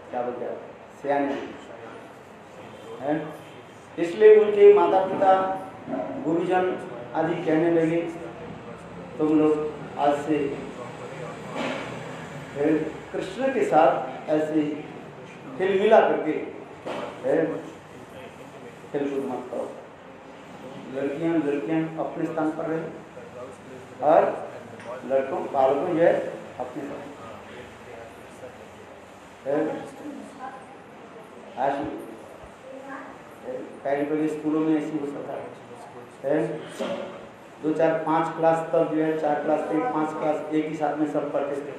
क्या बोलते हैं, सियाने हैं, इसलिए उनके माता पिता गुरुजन आदि कहने लगे तुम लोग आज से कृष्ण के साथ ऐसे हिल मिला करके खेलकूद मत करो। लड़कियां अपने स्थान पर रहे और लड़कों बालकों जो है अपने स्थान। आज पहले स्कूलों में ऐसी होता है, 2 4 5 क्लास तक जो है 4 क्लास से 5 क्लास एक ही साथ में सब पढ़ते थे।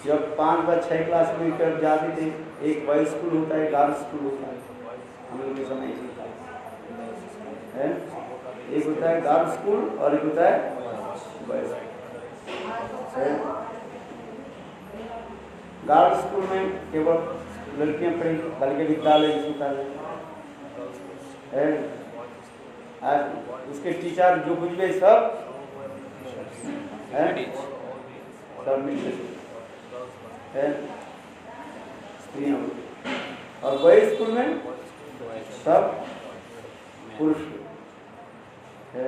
जब 5 व 6 क्लास में जब जाते थे, एक बॉयज स्कूल होता है, गर्ल्स स्कूल होता है, हम लोग के समय ऐसे है, एक होता है गर्ल्स स्कूल और एक होता है बॉयज। गर्ल्स स्कूल में केवल लड़कियां पढ़ेंगी, बालिका विद्यालय होता है। आज उसके टीचर जो कुछ भी सब सब मिलते हैं स्त्रियां, और बॉयज स्कूल में सब पुरुष है।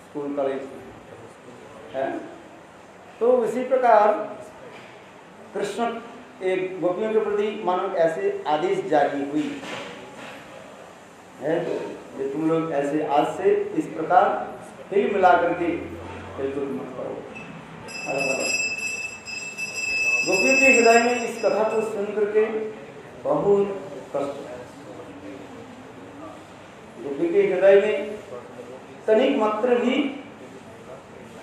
स्कूल कॉलेज है। तो इसी प्रकार कृष्ण एक गोपियों के प्रति मानो ऐसे आदेश जारी हुई है कि तुम लोग ऐसे आज से इस प्रकार हिल मिला करके बिल्कुल मत करो। गोपियों के हृदय में इस कथा को सुन करके बहुत कष्ट, गोपी के हृदय में तनिक मात्र भी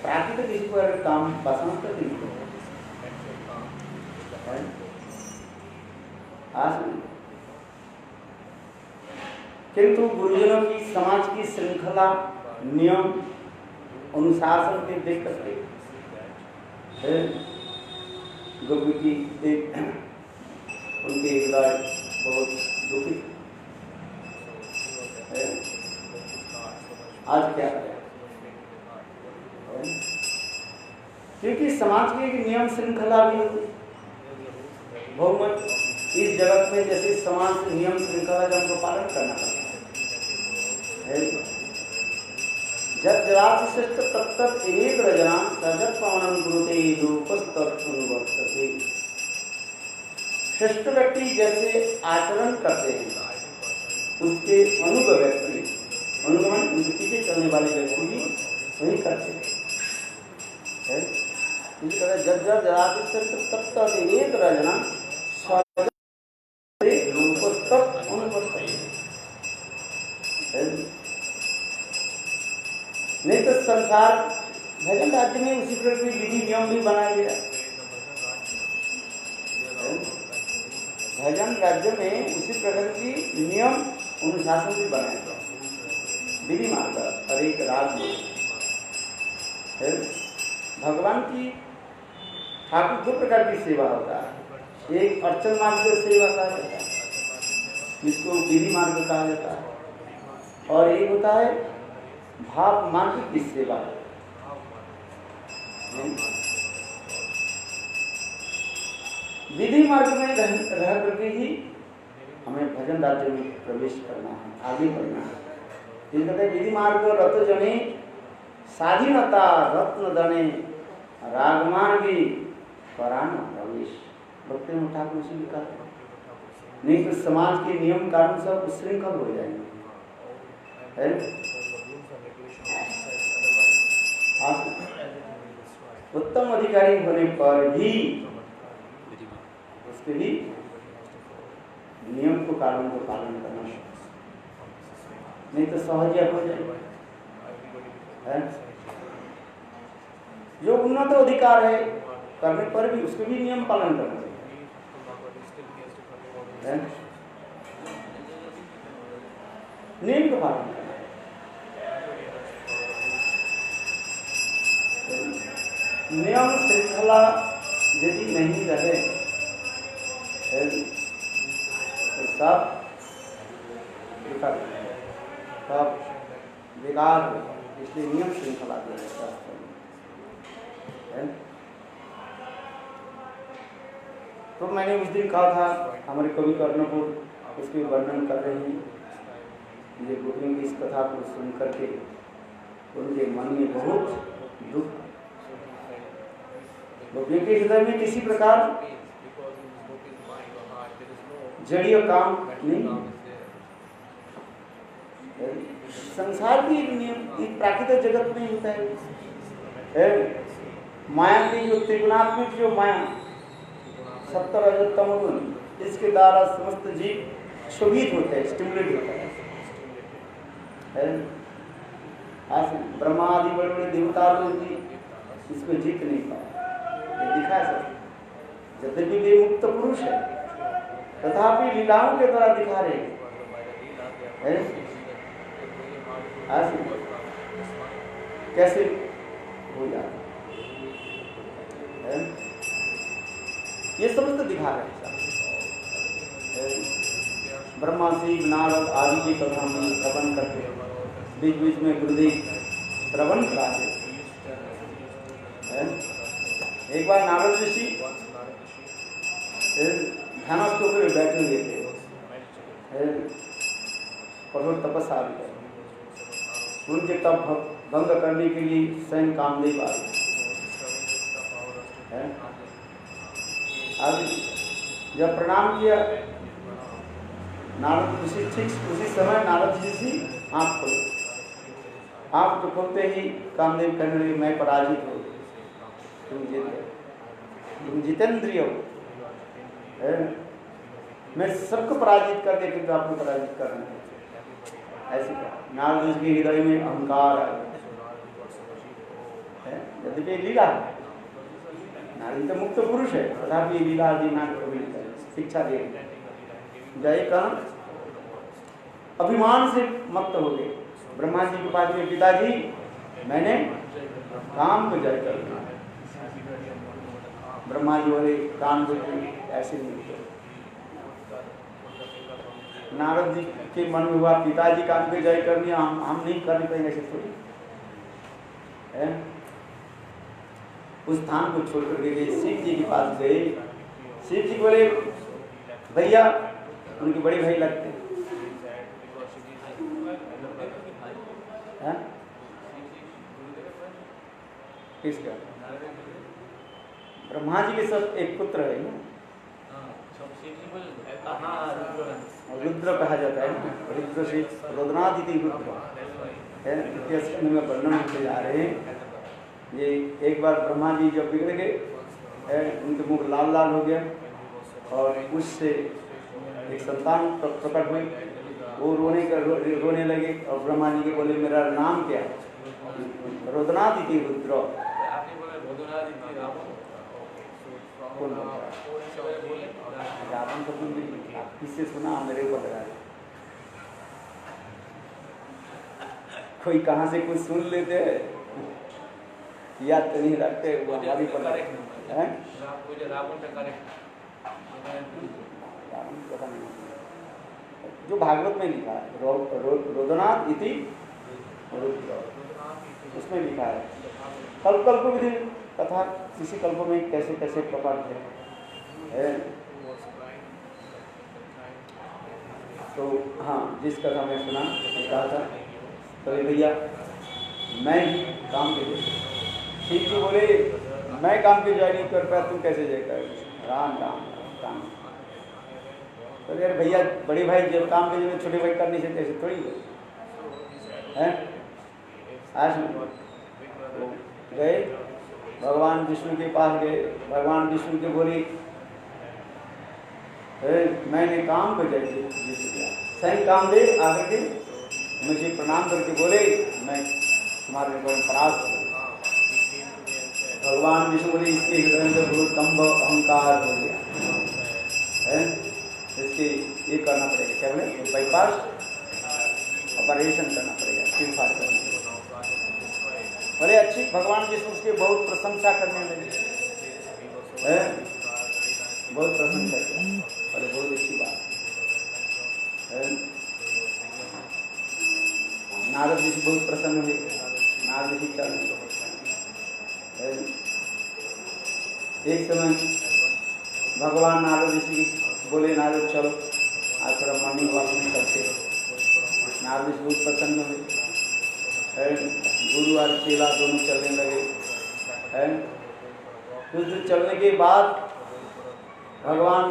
प्राकृतिक इस पर काम पसंद करती है? आज किंतु गुरुजनों की समाज की श्रृंखला, नियम, अनुशासन के देख करके गोपी की देख उनके हृदय बहुत दुखित है। आज क्या है? क्योंकि समाज की एक नियम श्रृंखला भी होती है। बहुमत इस जगत में जैसे समाज नियम श्रृंखला का हमको पालन करना पड़ता है। जब जराशिष्ट तत्त एक रजना सजत पावनम गुरुते रूपस्तत्वर्तते। श्रेष्ठ व्यक्ति जैसे आचरण करते हैं उसके अनुभव व्यक्ति, अनुगमन उनके पीछे चलने वाले व्यक्ति भी वही करते हैं। जब जब जराशिष्ट तत्त एक रजना नहीं तो संसार भजन राज्य में उसी प्रकार की विधि नियम भी बनाया गया। भजन राज्य में उसी प्रकार की नियम अनुशासन भी बनाया गया, विधि मार्ग और एक राग है। भगवान की ठाकुर दो प्रकार की सेवा होता है। एक अर्चन मार्ग की सेवा कहा जाता है, जिसको विधि मार्ग कहा जाता है, और एक होता है भाव मार्ग की सेवा। विधि मार्ग में रह करके ही हमें भजन राज्य में प्रवेश करना है, आगे बढ़ना है। कहते विधि मार्ग रत जने स्वाधीनता रत्न दने रागमार्गी पराण प्रवेश। भक्ति में ठाकुर उसी लिखा है। नहीं तो समाज के नियम कानून सब श्रृंखल हो जाएंगे। उत्तम अधिकारी होने पर भी उसके भी नियम को कानून को पालन करना, नहीं तो सहज हो जाएगा। जो उन्नत अधिकार है करने पर भी उसके भी नियम पालन करना चाहिए। नियम का पालन करना। नियम श्रृंखला यदि नहीं रहे तो सब बेकार हो। इसलिए नियम श्रृंखला है। तो मैंने उस दिन कहा था, हमारे कवि कर्णपुर उसके वर्णन कर रहे हैं। ये गोपियों की इस कथा को सुन करके उनके मन में बहुत दुख, गोपियों के हृदय में किसी प्रकार जड़ीय काम नहीं। संसार की नियम प्राकृतिक जगत में होता है। माया की जो त्रिगुणात्मक जो माया 70 रजतम गुण, इसके द्वारा समस्त जीव क्षोभित होते हैं, स्टिमुलेट होता है। आज ब्रह्मा आदि बड़े बड़े देवता लोग भी इसको जीत नहीं पाए, ये दिखा सर। यद्यपि वे मुक्त पुरुष है तथापि लीलाओं के द्वारा दिखा रहे हैं। आज कैसे हो जाता है, ये समस्त दिखा रहे हैं। ब्रह्मा शिव नारद आदि की कथा हम श्रवण करते, बीच बीच में गुरुदेव श्रवण कराते। एक बार नारद ऋषि ध्यानस्थ होकर बैठे हुए थे, कठोर तपस्या भी है। उनके तप भंग करने के लिए स्वयं कामदेव आए। अब जब प्रणाम किया नारद ऋषि, ठीक उसी समय नारद ऋषि आँख खोले। आँख तो खोलते ही कामदेव कहने लगे, मैं पराजित हो, तुम जितेंद्रिय हो, मैं सबको पराजित करके फिर आपको पराजित कर रहे हैं। ऐसी नारद ऋषि के हृदय में अहंकार है, यद्यपि लीला है। नारद तो मुक्त पुरुष है, तथापि लीला आदि नाटक को भी शिक्षा दे गए का अभिमान से मुक्त हो गए। ब्रह्मा जी के पास में, पिताजी मैंने काम को जय कर दिया। ब्रह्मा जी बोले काम को ऐसे नहीं किया। नारद जी के मन में हुआ पिताजी काम को जय कर दिया, हम नहीं कर पाएंगे ऐसे थोड़ी है। उस स्थान को छोड़ कर गए, शिव जी के पास गए। शिव जी बोले भैया, उनके बड़े भाई लगते हैं। किसका? ब्रह्मा जी के सब एक पुत्र है ना, रुद्र कहा जाता है ना, रुद्र से रुद्रादिति रुद्र है। इतिहास में वर्णन होते जा रहे हैं। ये एक बार ब्रह्मा जी जब बिगड़ गए, उनके मुख लाल लाल हो गया और उससे एक संतान प्रकट हुई। वो रोने लगे और ब्रह्मा जी के बोले मेरा नाम क्या है? रुद्रादिति रुद्र। रावण को किससे सुना? मेरे ऊपर लगा कोई कहाँ से कुछ सुन लेते हैं, याद तो नहीं रखते, वो हमारी पता है। पता नहीं जो भागवत में लिखा है, रोदनाथ इति रुद्र, उसमें लिखा है। कल्प विधि कथा किसी कल्प में कैसे कैसे प्रकट है। तो हाँ, जिस कथा में सुना कहा था तो भैया मैं ही काम के लिए, शिव जी बोले मैं काम के जय नहीं कर पाया, तुम कैसे जय कर? राम राम काम। तो यार भैया बड़े भाई जब काम के लिए छोटे भाई कर नहीं सकते, ऐसे थोड़ी है। आज तो गए भगवान विष्णु के पास गए। भगवान विष्णु के बोले मैंने काम को जय किया। स्वयं कामदेव आकर के मुझे प्रणाम करके बोले मैं तुम्हारे को परास्त हूँ। भगवान विष्णु बोले इसके हृदय में बहुत दंभ अहंकार हो गया है, इसके ये करना पड़ेगा, क्या बोले बाईपास ऑपरेशन करना पड़ेगा, फिर बोले अच्छी। भगवान विष्णु उसके बहुत प्रशंसा करने लगे, बहुत प्रशंसा किया, बोले बहुत अच्छी बात है। नारद जी बहुत प्रसन्न हुए। नारद जी चल एक समय भगवान नारद जी बोले नारद चलो आज थोड़ा मॉर्निंग वॉक में करते। नारद जी बहुत प्रसन्न हुए। गुरु और चेला दोनों चलने लगे। कुछ दूर चलने के बाद भगवान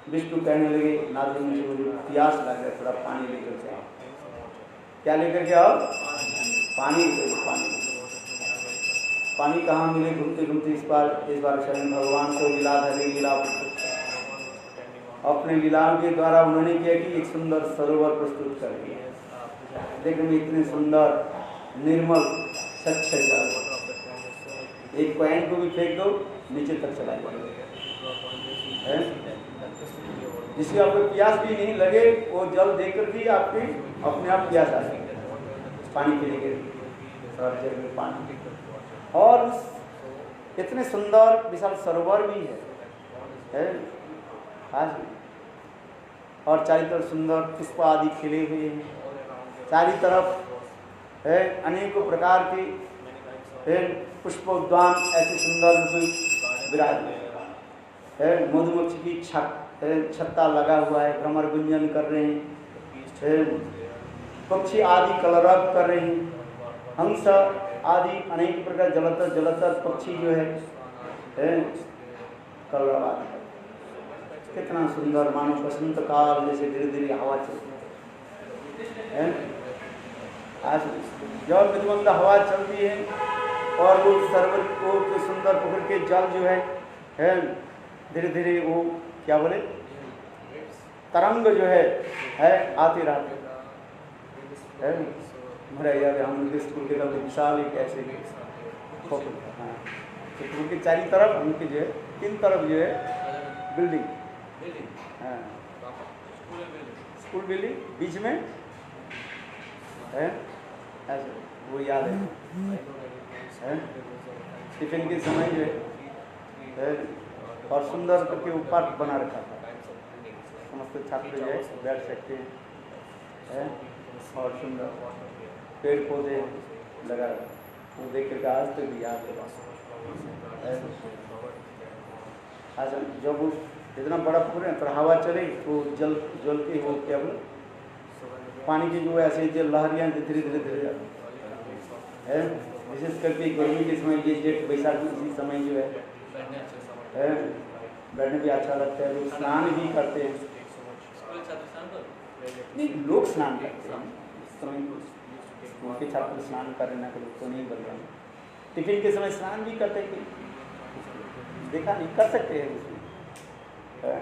विष्णु कहने लगे नारद जी मुझे प्यास लग रहा है, थोड़ा पानी लेकर के आओ। क्या लेकर के आओ? पानी लेकर पानी। पानी कहाँ मिले? घूमते घूमते इस बार शरण भगवान को लीलाधरी लीला अपने लीलाओं के द्वारा उन्होंने किया कि एक सुंदर सरोवर प्रस्तुत कर दिया। देखने में इतने सुंदर निर्मल स्वच्छ जल, एक पॉइंट को भी फेंक दो नीचे तक चला जाए। जिससे आपको प्यास भी नहीं लगे, वो जल देकर भी आपकी अपने आप प्यास आ जाएगी। पानी पीने के लिए पानी और इतने सुंदर विशाल सरोवर भी है आज, और चारों तरफ सुंदर पुष्प आदि खिले हुए हैं। चारों तरफ है अनेकों प्रकार के पुष्पोद्यान ऐसे सुंदर रूप विराज है। मधुमक्खी की छत्ता लगा हुआ है, भ्रमर गुंजन कर रहे हैं। पक्षी आदि कलरव कर रहे हैं। हंस आदि अनेक प्रकार जलतर पक्षी जो है कलरव आदि। कितना सुंदर, मानो बसंत काल जैसे धीरे धीरे हवा चलती है। आज जब विद्वंत हवा चलती है और वो सरोवर को सुंदर पोखर के जल जो है धीरे धीरे वो क्या बोले तरंग जो है आते रहते है। मेरा याद है हम स्कूल के विशाल एक ऐसे चित्रकूट के चारों तरफ उनके जो है 3 तरफ जो है बिल्डिंग, हाँ स्कूल बिल्डिंग बीच में है ऐसे, वो याद है? टिफिन के समय जो है और सुंदर करके वो पार्क बना रखा था, समस्त छात्र जो है बैठ सकते हैं और सुंदर पेड़ पौधे लगा वो देख कर आज तो भी याद है। आज जब वो इतना बड़ा पूरे पर हवा चले तो जल के वो क्या बोले पानी की जो ऐसे जो लहरियाँ धीरे धीरे धीरे है, विशेष करके गर्मी के समय ये जेठ बैसाख इसी समय जो है बैठने भी अच्छा लगता है। लोग स्नान भी करते हैं, नहीं लोग स्नान करते हैं इस समय, उनके छात्र स्नान करने के लोग तो नहीं बन रहे। टिफिन के समय स्नान भी करते हैं, देखा नहीं कर सकते हैं उसमें,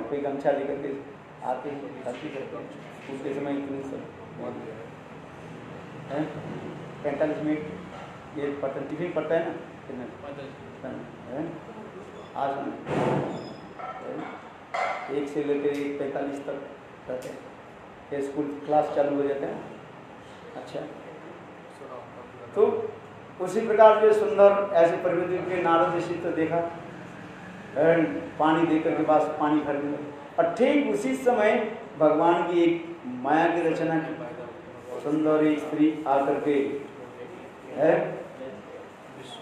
कोई गमछा लेकर के आते हैं खाती करते हैं उसके समय इतनी सब है 45 मिनट ये पढ़ते टिफिन पढ़ता है ना आज 1 से लेकर 45 तक रहते हैं, फिर स्कूल क्लास चालू हो जाते हैं। अच्छा तो उसी प्रकार जो सुंदर ऐसी प्रकृति के नारद ऋषि तो देखा पानी देकर के पास पानी भरने, और ठीक उसी समय भगवान की एक माया की रचना की सुंदर एक स्त्री आकर के है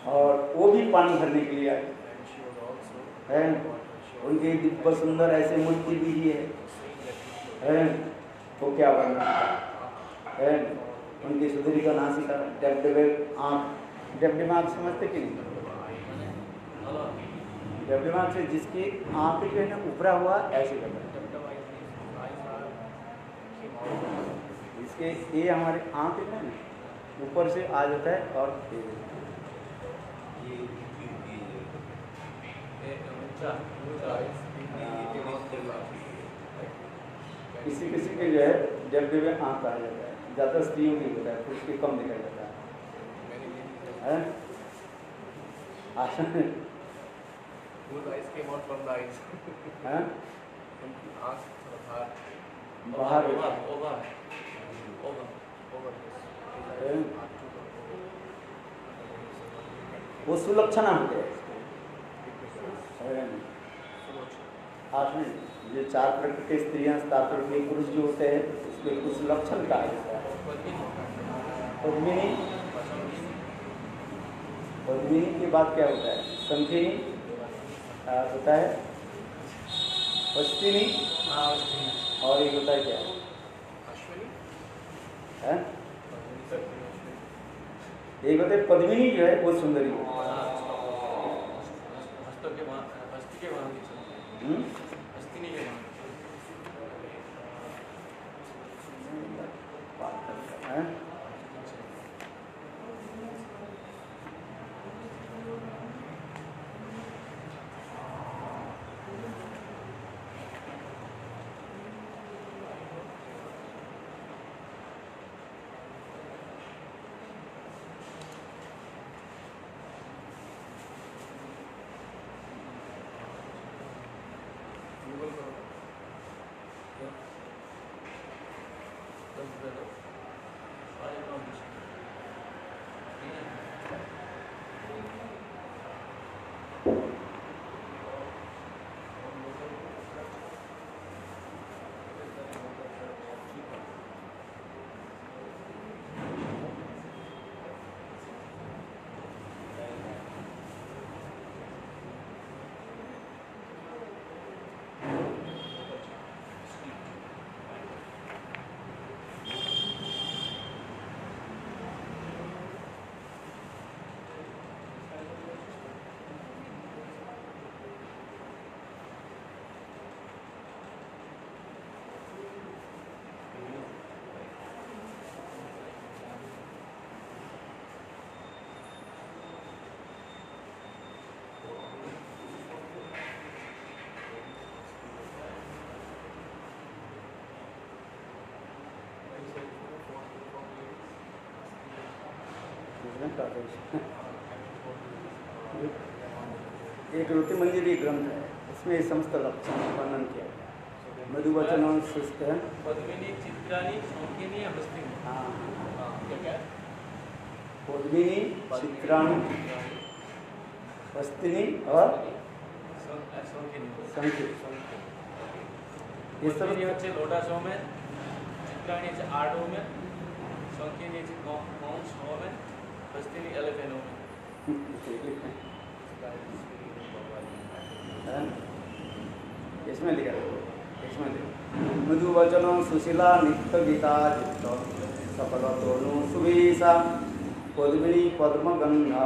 और वो भी पानी भरने के लिए आई है। उनके दिव्य सुंदर ऐसे मूर्ति भी है तो क्या बनना है, उनकी सुधरी का नासिका डबडबे आँख, डबडबे आँख समझते कि नहीं? डबडबे आँख से जिसकी आँख जो है ना ऊपरा हुआ ऐसे करता है, इसके ये हमारे आँख है ना ऊपर से आ जाता है और किसी किसी के जो है डबडबे आँख आ जाता है, ज़्यादा स्त्रियों की होता है, पुरुष के कम दिखाई जाता है। बाहर वो सुलक्षणा होते हैं। ये 4 प्रकार के स्त्रियां 7 प्रकार के पुरुष जो होते हैं उसके कुछ लक्षण कहा जाता है। पद्मिनी, पद्मिनी के बाद क्या होता है? संखिनी होता है, अश्विनी और एक होता है क्या है? एक होता है पद्मिनी जो है वो सुंदरी एक ऋतु मंजरी ग्रंथ है, इसमें समस्त लक्षण वर्णन किया गया। मधुवचन सुस्त है, पद्मिनी चित्राणी शौकिनी हस्तिनी। हाँ, क्या है? पद्मिनी चित्राणी हस्तिनी और संख्य। ये सब पद्मिनी হচ্ছে লোটা সমেত, চিত্রাণী হচ্ছে আট ওমেন, শৌকিনী হচ্ছে কৌশ ওমেন, হস্তিনী 11 ওমেন। इसमें लिखा है, इसमें लिखा मधुवचन सुशीला नित्य गीता चित्त सफल तोनु सुवीसा पद्मिनी पद्म गंधा।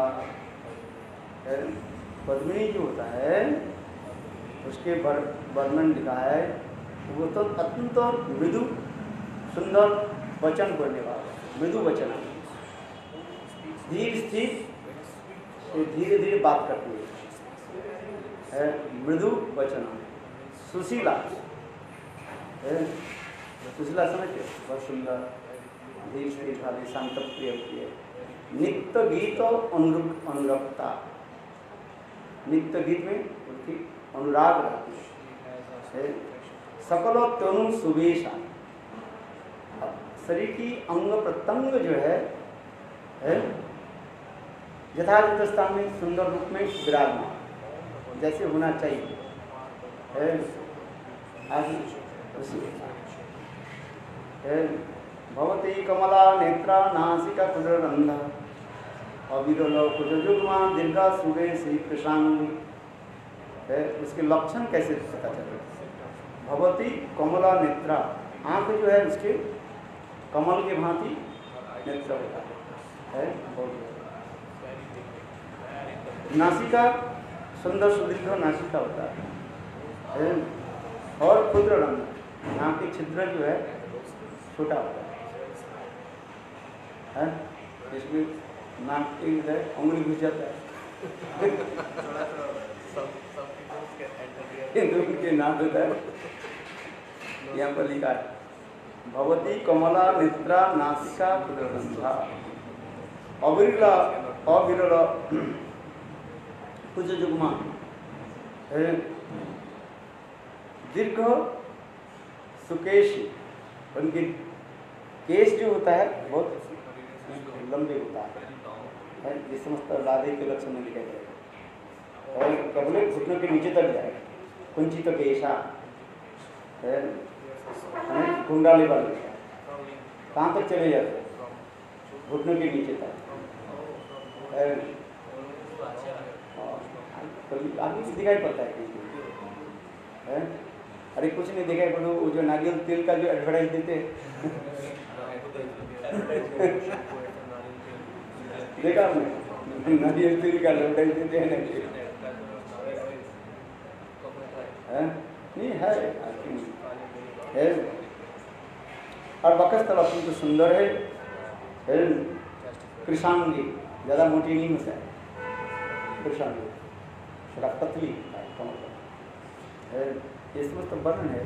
पद्मिनी जो होता है उसके वर्णन लिखा है, वो तो अत्यंत मृदु सुंदर वचन बोलने वाला, मृदु वचन, धीर स्थिर, धीरे धीरे बात करती है, मृदु वचन, सुशीला। सुशीला समझते, बहुत सुंदर, धीर स्थिर वाली, शांत प्रिय प्रिय, नित्य गीत और अनुरक्ता। नित्य गीत में उसकी अनुराग रहती है। सकल तनु सुवेशा, शरीर की अंग प्रत्यंग जो है यथार्थ स्थान में सुंदर रूप में विराजमान जैसे होना चाहिए। भवती कमला नेत्रा नासिका कुजरंधा अविरल कुजुग्मा दीर्घा सुगे श्री कृष्णांगी। उसके लक्षण कैसे पता चले? भवती कमला नेत्रा, आंख जो है उसके कमल के भांति नेत्र होता है। नासिका सुंदर सुदीर्घ नासिका होता है, और क्षुद्र रंग, यहाँ के छिद्र जो है छोटा होता है, इसमें नाक के उंगली घुस जाता है, के नाक होता है। यहाँ पर लिखा है भवती कमला नेत्रा नासिका क्षुद्रगंधा अविरला अविरल कुजुग्मा, दीर्घ सुकेशी, उनके केश जो होता है बहुत लंबे होता है। ये समस्त राधे के लक्षण में लिखा जाएगा, और कबले घुटनों के नीचे तक जाएगा। कुंचित केशा, कुंडाली वाले कहाँ तक चले जाते हैं? घुटनों के नीचे तक। आगे दिखाई पड़ता है कहीं, अरे कुछ नहीं दिखाई पड़ता। वो जो नारियल तेल का जो एडवर्टाइज देते हैं देखा आपने? नारियल तेल का एडवर्टाइज देते हैं नहीं है। और वक्षस्थल अत्यंत सुंदर है, कृषांगी, ज़्यादा मोटी नहीं होता है, कृषांगी थोड़ा पतली है। इसमें तो वर्णन है।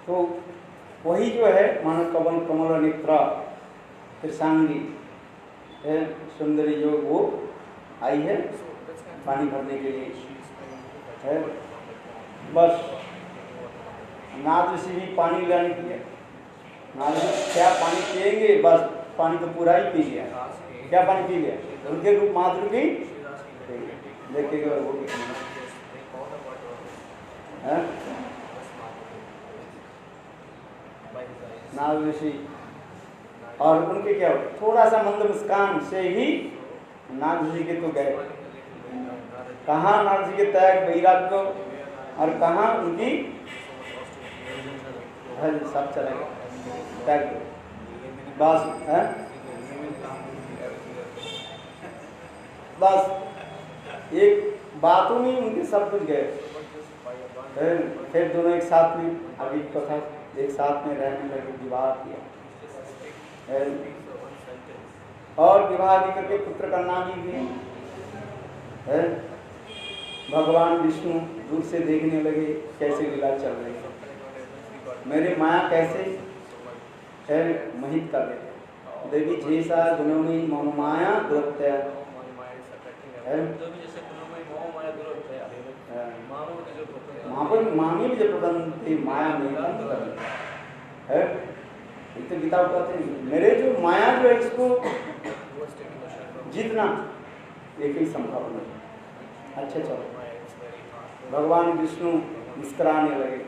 तो वही जो है मानव कमल कमल नेत्रा कृषांगी सुंदरी जो वो आई है पानी भरने के लिए है। बस नाद ऋषि भी पानी लाने के लिए, नाद क्या पानी पिएंगे? बस पानी तो पूरा ही पी लिया। क्या पानी पी लिया? उनके रूप मात्र की देखेगा वो है नाद ऋषि। और उनके क्या थोड़ा सा मंद मुस्कान से ही नाद ऋषि के तो गए। कहाँ नारद जी के त्याग वैराग्य और कहाँ उनकी सब चला गया त्याग। बस है बस एक बातों में उनके सब कुछ गए। फिर दोनों एक साथ में अभी कथा एक साथ में रहने लगे, विवाह किया और विवाह करके पुत्र का नाम ही दिया। है। भगवान विष्णु दूर से देखने लगे कैसे लीला चल रही है, मेरी माया कैसे है मोहित कर देते। देवी जैसा गुणों में मम माया दुरत्या है, मामी भी जो प्रबंध माया में है। तो गीता कहते हैं मेरे जो माया जो है इसको जीतना एक ही संभव नहीं। अच्छा चलो, भगवान विष्णु मुस्कुराने लगे।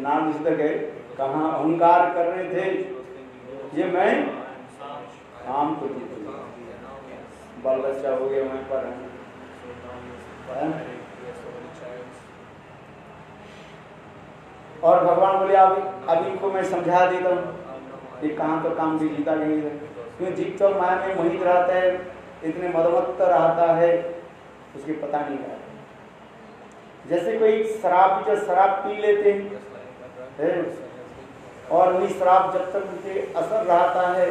नारद जी गए, कहाँ अहंकार कर रहे थे, ये मैं आम को जीत लिया, बाल बच्चा हो गया मैं पर और भगवान बोले अब इनको मैं समझा देता हूँ कि कहाँ तो काम भी जीता नहीं है, क्यों जीत तो माया में मोहित रहता है, इतने मदमत्त रहता है, उसकी पता नहीं रहता। जैसे कोई शराब पी लेते हैं और वही शराब जब तक उनके असर रहता है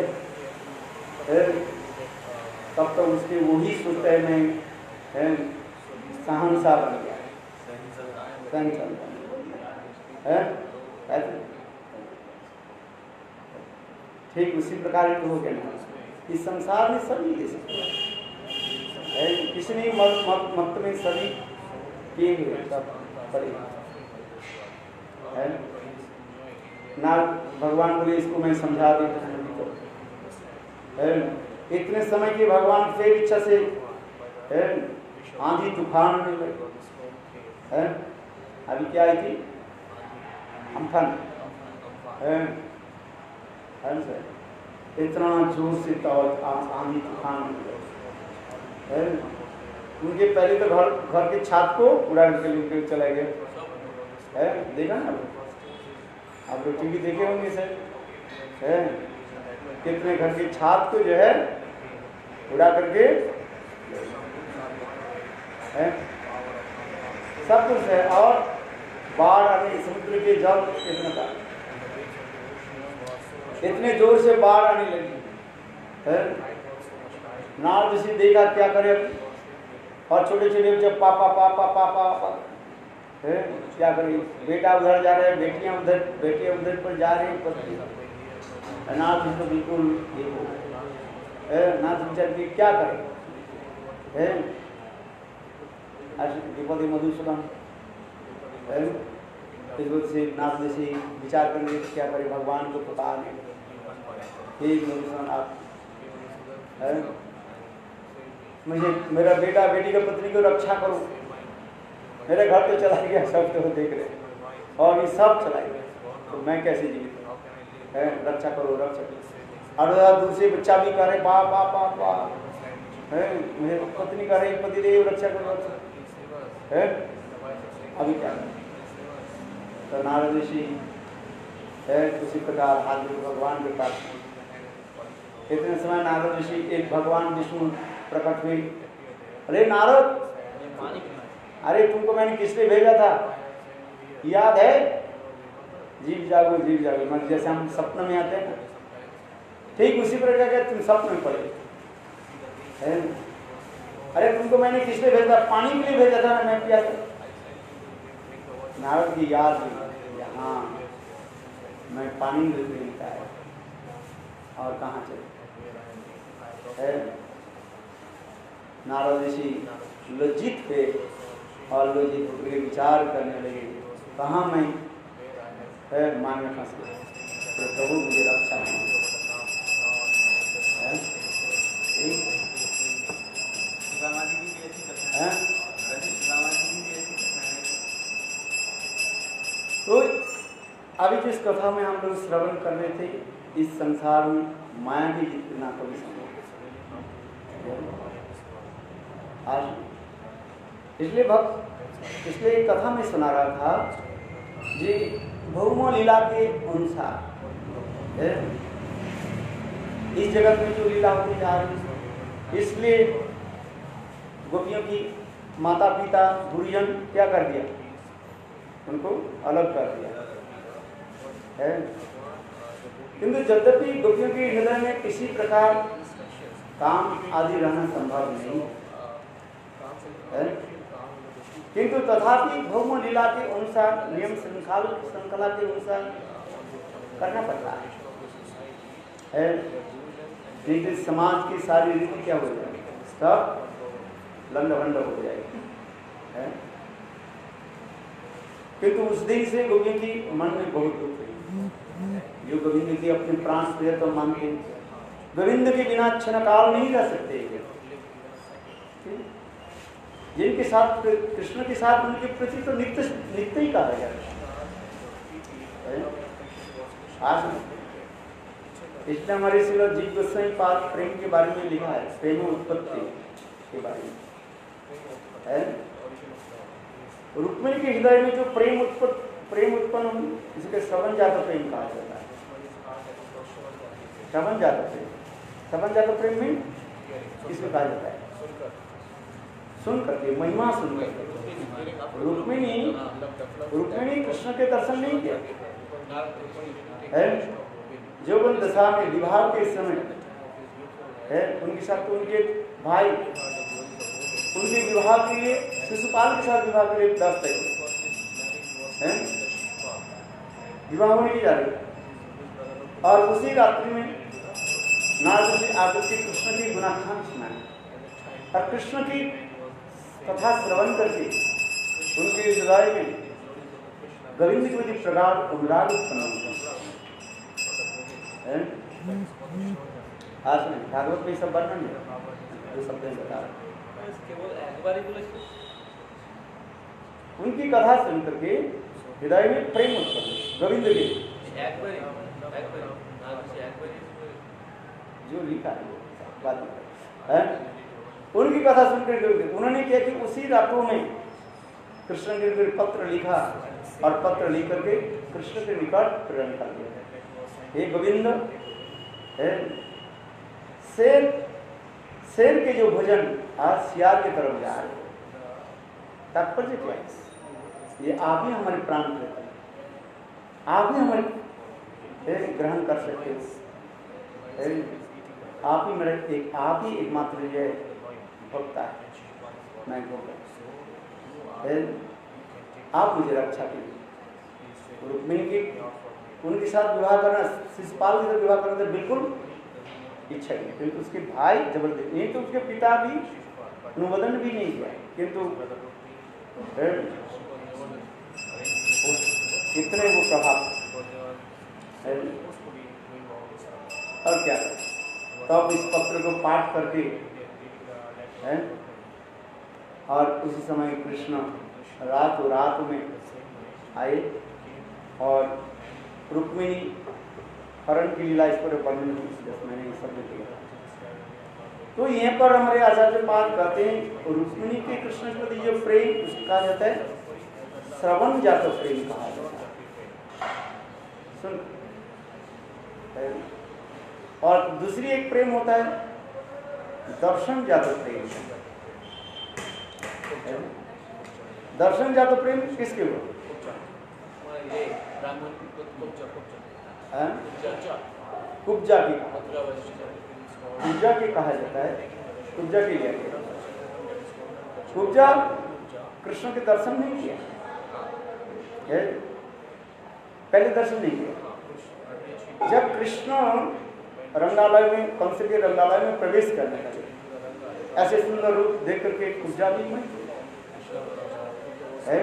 तब तक उसके वही सोचते हैं मैं सहनसा बन गया है। ठीक उसी प्रकार हो गया ना इस संसार में सभी किसी ने मत में सभी किए हुए है ना। भगवान बोले इसको मैं समझा देता हूँ। इतने समय के भगवान फिर इच्छा से आंधी तूफान में लगे है। अभी क्या आई थी अम्फन इतना जोर से आंधी तूफान है। उनके पहले तो घर के छत को उड़ा के लेकर चले गए है। देखा ना आप लोग टीवी देखे होंगे सर है, कितने घर की छत को जो है उड़ा करके है सब कुछ है। और बाढ़ आने समुद्र के जल इतने जोर से बाढ़ आने लगी है। नारद ऋषि देखा क्या करे, और छोटे छोटे जब पापा पापा पापा है क्या करे, बेटा उधर जा रहे हैं, बेटियां उधर पर जा रही हैं, पत्नी नाथ तो बिल्कुल नाथ विचार की क्या करे है। विपद मधुसूदन से नाथ ऋषि विचार करेंगे तो क्या करे, भगवान को पता नहीं मधुसूदन आप है मुझे मेरा बेटा बेटी का पत्नी को रक्षा करो, मेरे घर तो चला गया सब तो देख रहे और ये सब चलाएंगे तो मैं कैसे जीवित है, रक्षा करो रक्षा करो। और दूसरे बच्चा भी कह रहे बाप बाप बाप बाप है, मेरे पत्नी कह रही पति देव रक्षा करो है। अभी क्या तो नारद ऋषि है उसी प्रकार हाथ भगवान के पास। इतने समय नारद ऋषि एक भगवान विष्णु प्रकट हुई। अरे नारद, अरे तुमको मैंने किस लिए भेजा था याद है? जीव जागो मन जैसे हम सपने में आते हैं ना, ठीक उसी प्रकार के तुम सपने में पड़े है। अरे तुमको मैंने किस लिए भेजा? पानी के लिए भेजा था ना, मैं पिया था। नारद की याद यहाँ मैं पानी लेता है और कहाँ चले है। नारद ऋषि लज्जित थे और लज्जित होकर विचार करने लगे, कहाँ मैं है मान में फंस गया, तो प्रभु मुझे रक्षा नहीं है। तो अभी जिस कथा में हम लोग श्रवण कर रहे थे, इस संसार में माया की जितना कभी संभव आज इसलिए एक कथा में सुना रहा था जी, भौमो लीला के अनुसार इस जगत में जो लीला होती जा रही, इसलिए गोपियों की माता पिता गुरुजन क्या कर दिया, उनको अलग कर दिया है। किंतु यद्यपि गोपियों के हृदय में किसी प्रकार काम आदि रहना संभव नहीं, है? किंतु तथापि भौम लीला के अनुसार, नियम श्रृंखला के अनुसार करना पड़ता है। नहीं तो समाज की सारी रीति क्या हो जाएगी, सब लंड-भंड हो जाएगी, है? किंतु उस दिन से गोविंद जी मन में बहुत दुख है। जो गोविंद जी अपने प्राण प्रिय तो मानते, गोविंद के बिना क्षण काल नहीं रह सकते। जिनके साथ कृष्ण के साथ उनके प्रति तो नित्य ही कहा गया है। आज इसने हमारे श्रील जीव गोस्वामी पाद प्रेम के बारे में लिखा है, प्रेम उत्पत्ति के बारे में, है? रुक्मिणी के हृदय में जो प्रेम उत्पन्न हुई, इसके श्रवण जात प्रेम कहा जाता है। श्रवण जात प्रेम में इसमें कहा जाता है सुन करके, महिमा सुन करके। रुक्मिणी कृष्ण के दर्शन नहीं किया है। जौवन दशा में विवाह के समय है, उनके साथ तो उनके भाई उनके विवाह के लिए शिशुपाल के साथ विवाह के लिए व्यस्त है, विवाह होने की जा रही। और उसी रात्रि में नारद जी आकर के कृष्ण की गुणाख्यान सुनाए और कृष्ण की कथा श्रवण करके उनके हृदय में गोविंद के प्रति प्रगाढ़ अनुराग उत्पन्न होता है। आज नहीं, भागवत में सब वर्णन है, जो शब्द बता रहे उनकी कथा सुन करके हृदय में प्रेम उत्पन्न, गोविंद के जो लिखा है बात है। उनकी कथा सुनकर उन्होंने क्या कि उसी रातों में कृष्ण के पत्र लिखा और पत्र लिख करके कृष्ण के निकट प्रेरण कर दिया। हे गोविंद, शेर के जो भोजन आज सियार की तरफ जा रहे, तात्पर्य क्या है? ये आप ही हमारे प्राण देते हैं, आप ही हमारे ग्रहण कर सकते हो। आप ही मेरे आप ही एकमात्र ये भक्त है, मैं आप मुझे रक्षा कीजिए। रुक्मिणी की उनके साथ विवाह करना, शिशुपाल के साथ विवाह करना तो बिल्कुल इच्छा नहीं, किंतु उसके भाई जबरदस्ती, नहीं तो उसके पिता भी अनुमोदन भी नहीं किया, किंतु कितने वो प्रभाव और क्या। तब इस पत्र को पाठ करके है और उसी समय कृष्ण रात में आए और रुक्मिणी हरण की लीला इस पर वर्णन मैंने सब किया। तो यहाँ पर हमारे आचार्य पाद कहते हैं रुक्मिणी के कृष्ण के प्रति जो प्रेम उसको कहा जाता है श्रवण जात प्रेम कहा जाता है। सुन, और दूसरी एक प्रेम होता है दर्शन जात प्रेम। दर्शन जात प्रेम किसके हो? कुब्जा की कहा जाता है। कुब्जा के लिए कुब्जा कृष्ण के दर्शन नहीं किया, पहले दर्शन नहीं किया। जब कृष्ण रंगालय में, कंस के रंगालय में प्रवेश करने लगे, ऐसे सुंदर रूप देख करके कुब्जा भी मैं है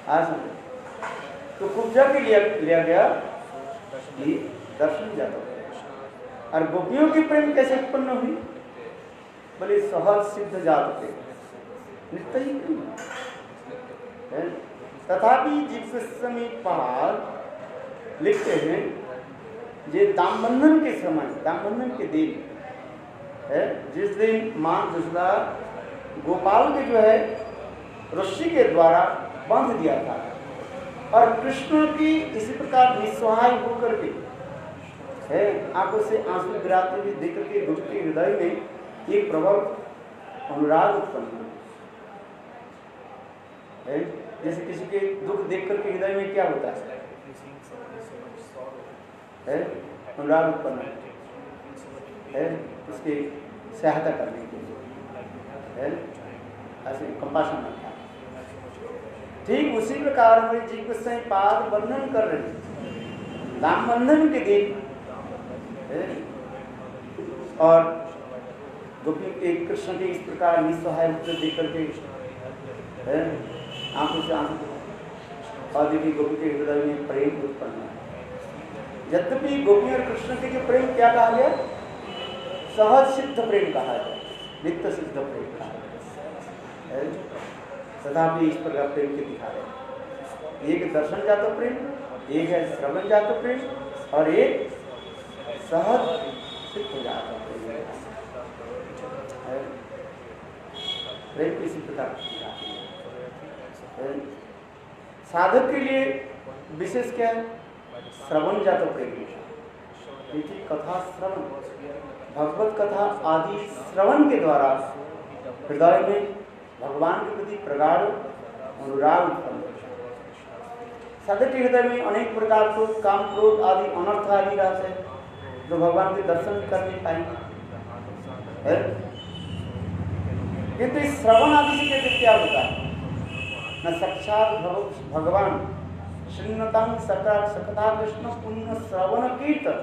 आज तो कुब्जा के लिए लिया गया कि दर्शन जाता है। और गोपियों की प्रेम कैसे उत्पन्न हुई? बोले सहज सिद्ध जात नित्य ही प्रेम है। तथापि जीव गोस्वामी पाद लिखते हैं ये दामबंधन के समय, दामबंधन के दिन है, जिस दिन मां जसोदा गोपाल के जो है रस्सी के द्वारा बांध दिया था और कृष्ण की इसी प्रकार निस्सहाय होकर के है आंखों से आंसू गिराते हुए देख करके गोपी के हृदय में एक प्रबल अनुराग उत्पन्न है। जैसे किसी के दुख देख करके हृदय में क्या होता है अनुराग उत्पन्न है उसकी सहायता करने के लिए है। ऐसे कंपाशन रखा। ठीक उसी प्रकार में जी गोसाई पाद वर्णन कर रहे हैं राम बंधन के दिन, और गोपी एक कृष्ण के इस प्रकार निस्सहाय उत्तर देकर के आंखों से आंसू, और देखिए गोपी के हृदय में प्रेम उत्पन्न है। यद्यपि गोपी और कृष्ण के जो प्रेम क्या कहा गया, सहज सिद्ध प्रेम कहा गया, नित्य सिद्ध प्रेम कहा गया, तथापि इस प्रकार प्रेम के दिखा रहे। एक दर्शन जात प्रेम, एक है श्रवण जात प्रेम, और एक सहज सिद्ध जात प्रेम। प्रेम किसी प्रकार साधक के लिए विशेष क्या है, श्रवण जात प्रेम। देखिए कथा श्रवण, भगवत कथा आदि श्रवण के द्वारा हृदय में भगवान के प्रति प्रगाढ़ अनुराग उत्पन्न होता है। साधक के हृदय में अनेक प्रकार के काम क्रोध आदि अनर्थ आदि रहते हैं जो भगवान के दर्शन कर नहीं पाएंगे। किंतु इस श्रवण आदि से क्या होता है, न साक्षात भगवान श्रीनतंग सकता कृष्ण पुण्य श्रवण कीर्तन।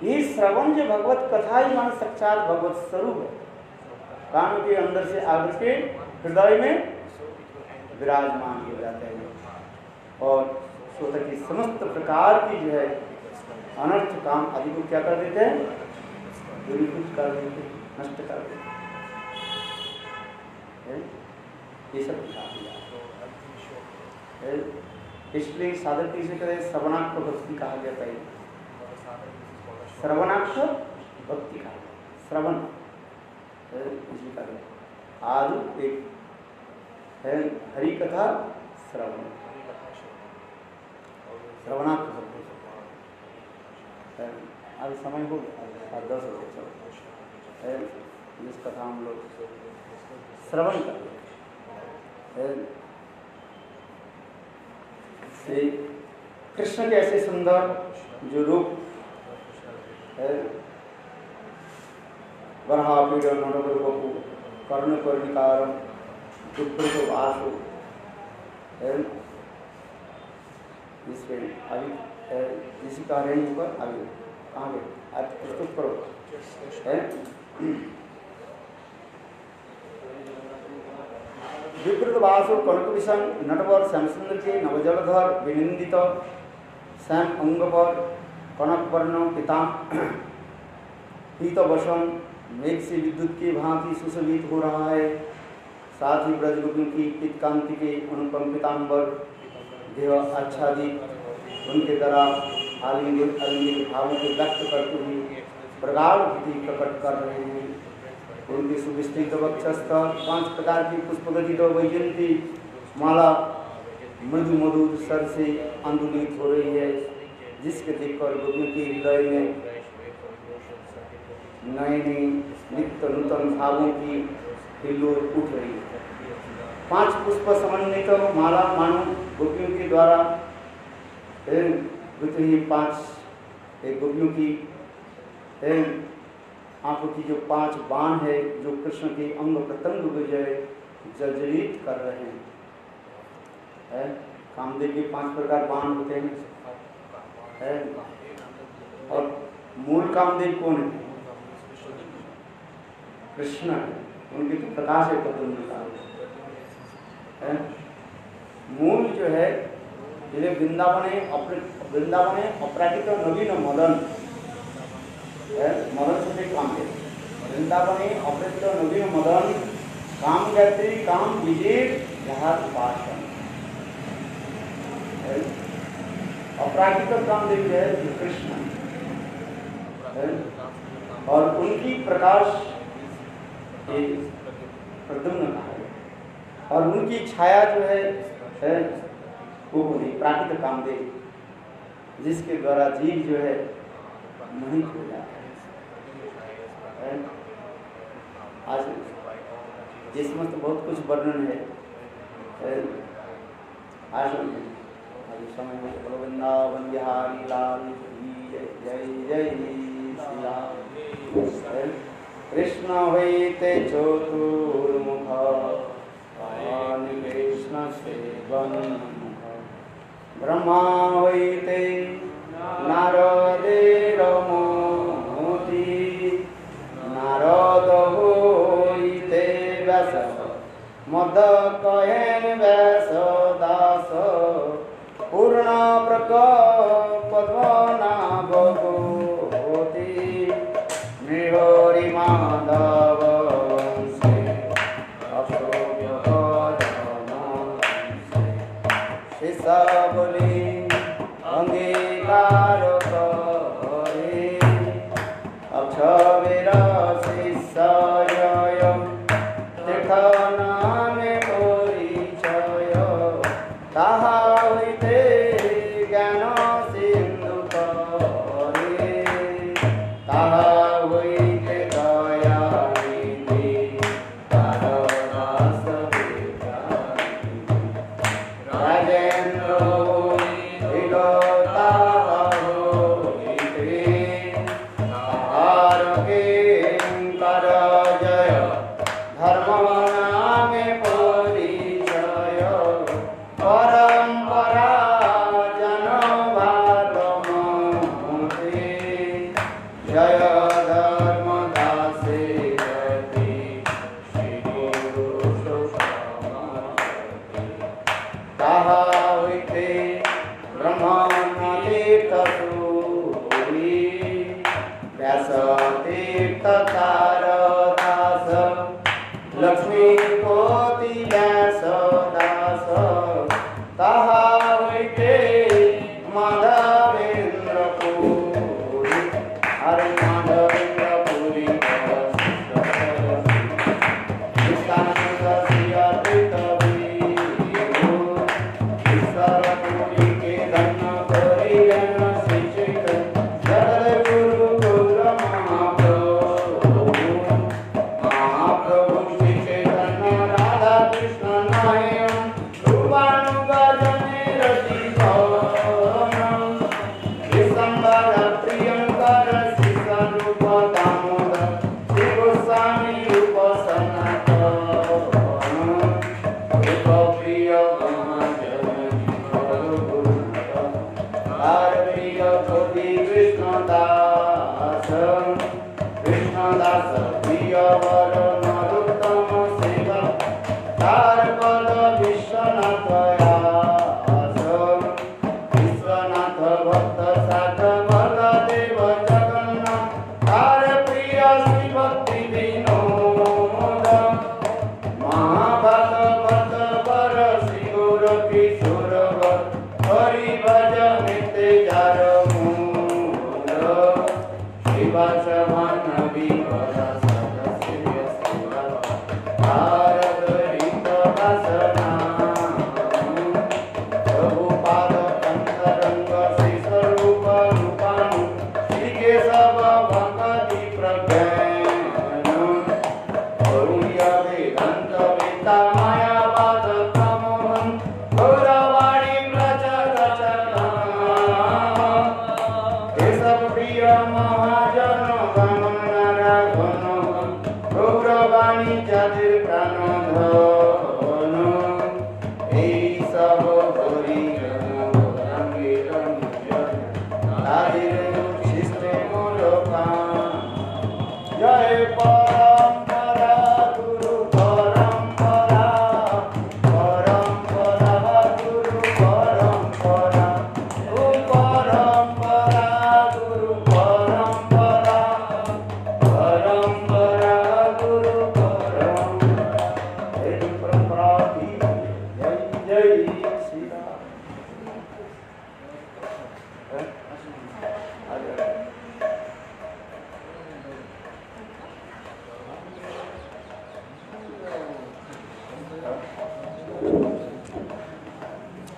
ये श्रवण जो भगवत कथा ही मान साक्षात भगवत स्वरूप है, कान के अंदर से आगे के हृदय में विराजमान हो जाते हैं, और स्वतः की समस्त प्रकार की जो है अनर्थ काम आदि को क्या कर देते हैं, दूरीभूत कर देते, नष्ट कर देते। ये सब इसलिए साधक किसे कहे, श्रवणाक्ष भक्ति कहा जाता है। श्रवणाक्ष भक्ति कहा, श्रवण इसी का आज एक है हरि कथा श्रवण, श्रवणाक्ष भक्ति। आज समय हो गया 10 बजे, चलो इस कथा हम लोग श्रवण करते से कृष्ण के ऐसे सुंदर जो रूप है, वराहपीड़ नरवर वपु कर्ण कर्णिकारम दुर्भृत वासु, इसमें अभी इसी का रेंज पर अभी कहाँ गए, आज प्रस्तुत करो। विकृत वासु कनक विषम नटवर श्यामसुंदर के नवजलधर विनिंदित श्याम अंग पर कनक वर्ण पिताम पीत वसम मेघ से विद्युत की भांति सुशोभित हो रहा है। साथ ही ब्रजगोपियों की पितकांति के अनुपम पीताम्बर देह आच्छादित उनके द्वारा आलिंगित भावों को व्यक्त करते हुए प्रगाढ़ भक्ति प्रकट कर रहे हैं। उनके सुविस्तृत वक्षस्थ 5 प्रकार की पुष्पगठित वैजयंती माला मृदु मधुर स्वर से आंदोलित हो रही है, जिसके देखकर गोपियों के हृदय में नए नए नित्य नूतन भावों की हिल्लोल उठ रही है। 5 पुष्प समन्वित माला मानो गोपियों के द्वारा हुई 5 गोपियों की आंखों की जो 5 बाण है, जो कृष्ण के अंग प्रत्यंग को जो है जर्जरित कर रहे हैं। कामदेव के 5 प्रकार बाण होते हैं, और मूल कामदेव कौन है, कृष्ण है। उनके तो प्रकाश है प्रद्युम्न का। मूल जो है वृंदावन अपराजित नवीन मदन मदन से कामदेव, वृंदावन अपराजित नवीन मदन काम गायत्री काम विजय जहाज उपासन। अपराजित कामदेव है कृष्ण, और उनकी प्रकाश प्रद्युम्न का है, और उनकी छाया जो है वो प्राकृतिक कामदेव, जिसके द्वारा जीव जो है मोहित हो जाता है। आज ये समस्त बहुत कुछ वर्णन है। आज समय में बोलो वृंदावन बिहारी लाल की जय जय जय श्री राम। कृष्ण हईते चतुर्मुख पाणि कृष्ण सेवन्मुख ब्रह्मा हईते नारदेर मोती नारद हईते व्यास मद कहेन व्यास दास पूर्ण पद्मनाभ गोती नृहरि माधव वंशे शिष्य बोली अंगीकार करे अक्षर शिष्य तीर्थ नामे परिचय ताहा हईते ज्ञान सिंधु करे ताहा हईते दया निधि तारदास राजेन्द्र विगता हईते ताहार किंकर जय धर्म नामे परिचय परंपरा जन भारमते जय धर्म दासे गति श्री गुरु ताहा हईते ब्रह्मण तीर्थ सूरी व्यास तीर्थ तारदास लक्ष्मीपति व्यास दास ताहा हईते माधवेन्द्र पुरी हरे माधवेन्द्र पुरी ईश्वर पुरी के धन करी जन श्री चैतन्य गुरु गुरु महाप्रभु श्री चैतन्य राधा कृष्ण नायम रूपानुगजने रतिभवनम विशंबर प्रियंकर श्री स्वरूप दामोदर श्री गोस्वामी रूप सनातन रूप प्रिय प्रिय कोटि कृष्णदास कृष्णदास प्रिय वर नरोत्तम सेवा तार पद विश्वनाथ व्यास विश्वनाथ भक्त साध बलदेव जगन्नाथ तार प्रिय श्री भक्ति विनोद महाभागवत वर श्री गौर किशोर हरि भजन नित्य जार मूल शिवाशमान विभा सदस्य सेवा भारत वासना प्रभुपाद अंतरंग श्री स्वरूप रूपानु श्री केशव भक्ति प्रज्ञान गौरीय वेदांत वेता मायावाद तमोहन गौरवाणी प्रचरचना केशव प्रिय महाजन गमन राघवन गौरवाणी जातिर प्राण धन এই সব হরিজন রঙ্গের তাদের উচ্ছিষ্টে মূলকা জয় পরম্পরা গুরু পরম্পরা পরম্পরা গুরু পরম্পরা ও পরম্পরা গুরু পরম্পরা পরম্পরা গুরু পরম্পরা এই পরম্পরা কি জয় জয় শ্রী রাম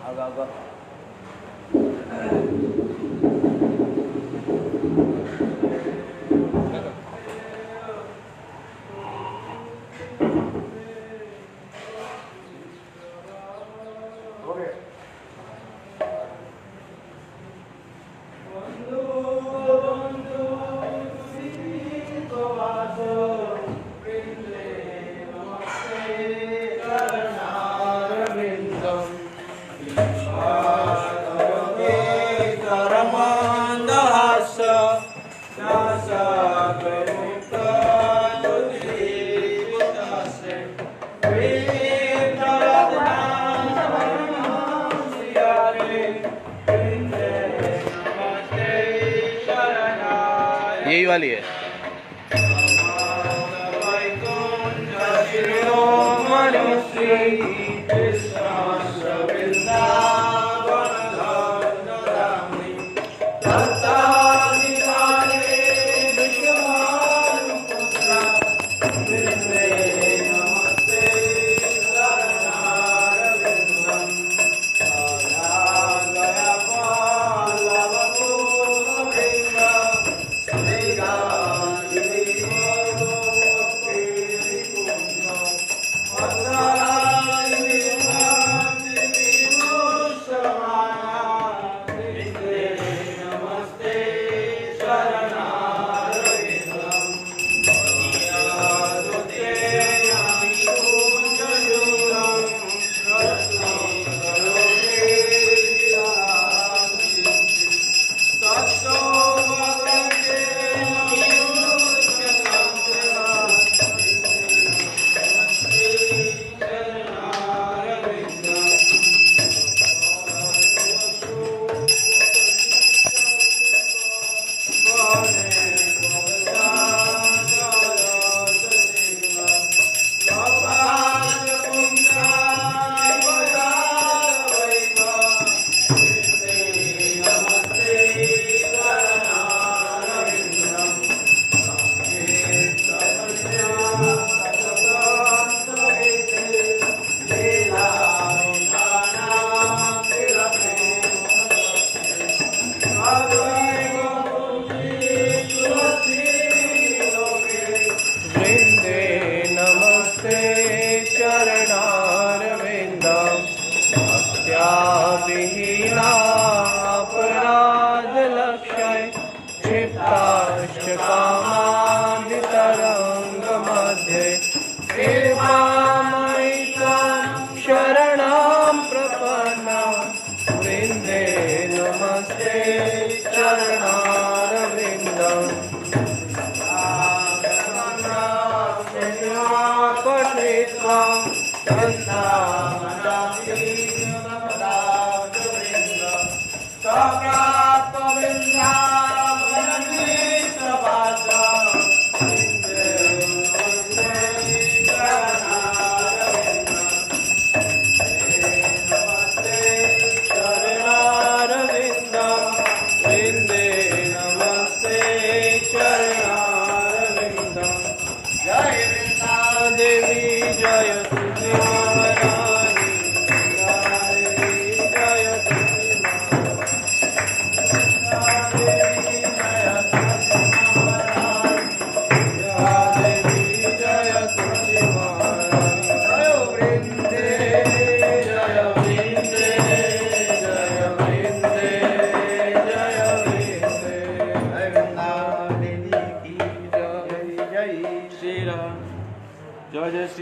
आगा हो गया मंदहास नासाग्रमुक्त ज्योतिर्वितासे यही वाली है।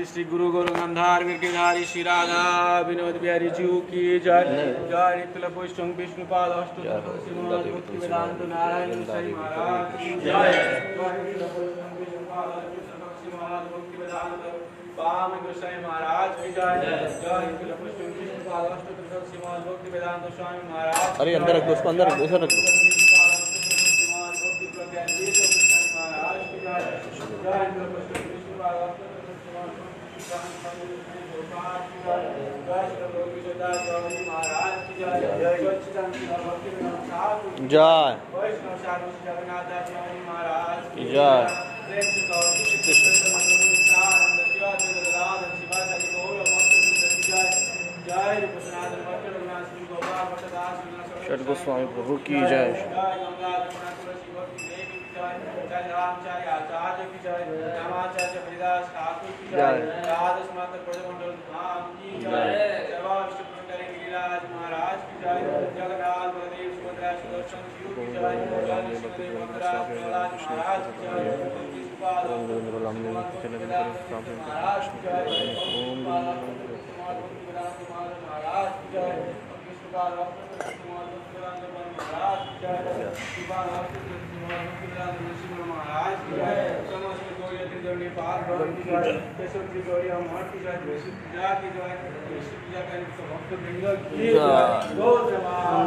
श्री गुरु गोरखनाथ गिरधारी श्री राधा विनोद बिहारी जी की जय। जय नित्य पुष्टं विष्णुपाद भक्ति वेदांत नारायण साईं महाराज की जय। भक्ति वेदांत पाम गोसाई महाराज की जय। जय नित्य पुष्टं विष्णुपाद भक्ति वेदांत स्वामी महाराज। अरे अंदर रख दो, उसको अंदर रख दो, उधर रख दो। जय जय षट गोस्वामी प्रभु की जय।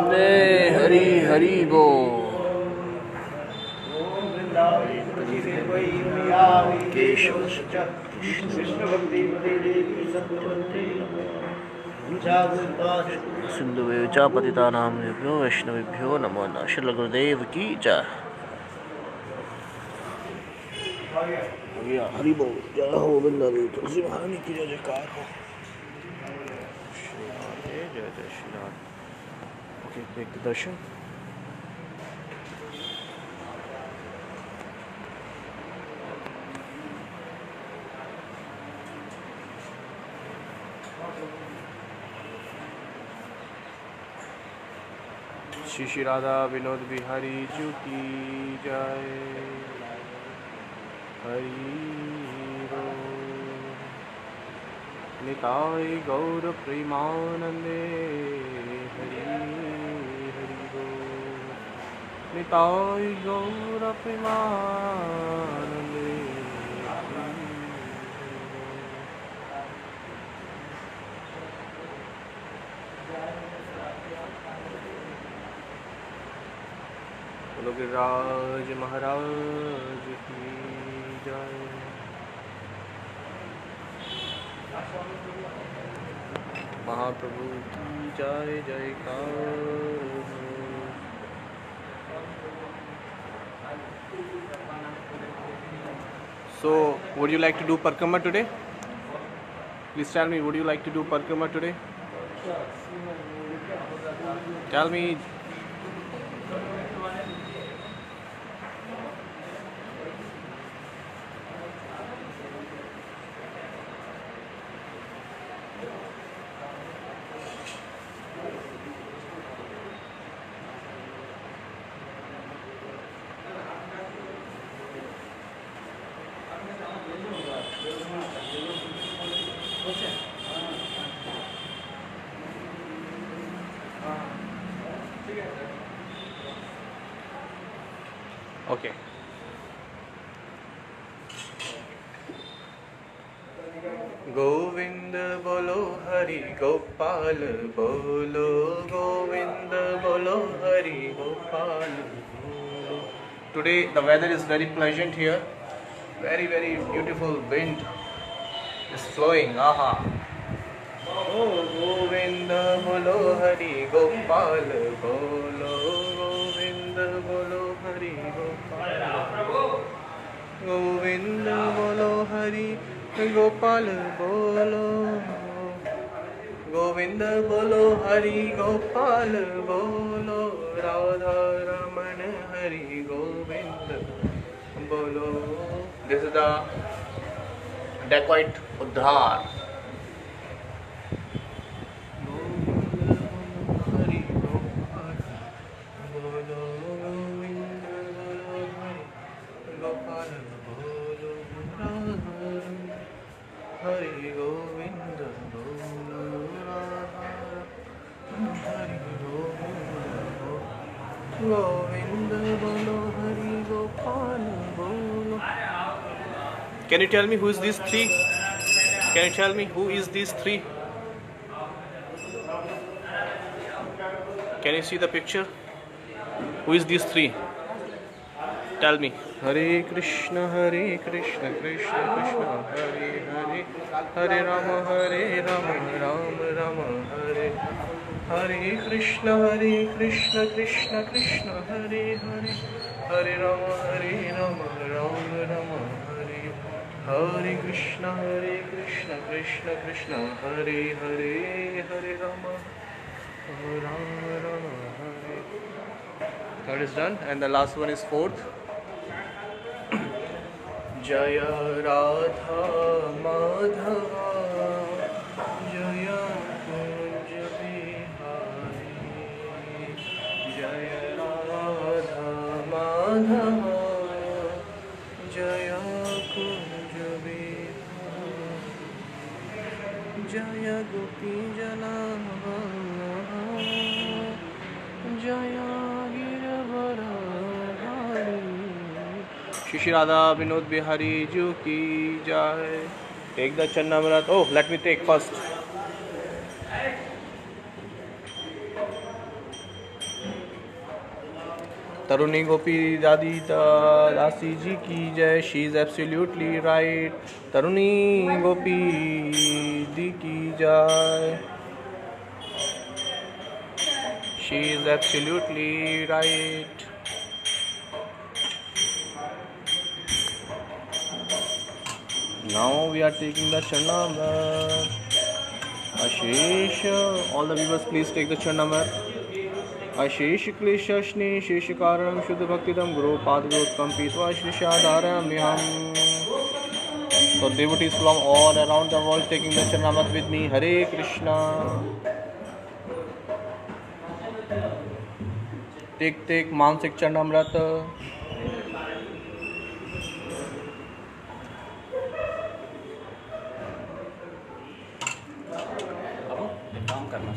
जय हरि हरि बोल। केशव कृष्ण भक्ति सिंधुवे च पतितानां वैष्णवेभ्यो नमो नमः। श्रील गुरुदेव की जय। हरि बोल। जय हो वृंदावन तुलसी महारानी की जय जयकार हो। श्री राधे जय जय Shri Radhe. Okay, take the darshan. Shri Shri Radha Vinod Bihari ji की जय। हरि निताय गौर प्रेमानंदे हरि हरि बोल। निताय गौर प्रेमानंदे बोलो गिरिराज महाराज की जय। महाप्रभु की जय जयकार। So, would you like to do Parikrama today? Please tell me, would you like to do Parikrama today? Tell me. Okay. Govind बोलो हरि गोपाल बोलो। गोविंद बोलो हरि गोपाल बोलो। Today the weather is very pleasant here. Very beautiful wind is flowing. Aha. Oh, Govind बोलो हरि गोपाल बोलो। गोविंद बोलो हरि गोपाल। गोविंद बोलो हरि गोपाल बोलो। गोविंद बोलो हरि गोपाल बोलो। राधा रमण हरि गोविंद बोलो। This is the dacoit Uddhar. Hari Govind Bolo Radha Hari Govind Bolo Hari Gopal Bolo. Can you tell me who is these three? Can you tell me who is these three? Can you see the picture? Who is these three? Tell me. Hare Krishna Krishna Krishna Hare Hare Hare Rama Rama Rama Hare Hare Krishna Krishna Krishna Hare Hare Hare Rama Rama Rama Hare Hare Krishna Krishna Krishna Hare Hare Hare Rama Rama Hare. Third is done, and the last one is fourth. Jaya Radha Madhava Jaya Kunj Bihari Jaya Radha Madhava Jaya Kunj Bihari Jaya Gopi Jana Shri Radha Vinod Bihari Ji ki jai. Take the Chanamrat. Oh, let me take first. Taruni Gopi Dadi Dasi Ji ki jai. She is absolutely right. Taruni Gopi Di ki jai. She is absolutely right. Now we are taking the Chanamrat. Ashish, all the viewers, please take the Chanamrat. Ashish Kleshashni Sheshikaranam Shuddha Bhaktidam Guru Padgottam Pitva Shrishadharamyam. So devotees from all around the world taking the Chanamrat with me. Hare Krishna. Take Mansik Chanamrat.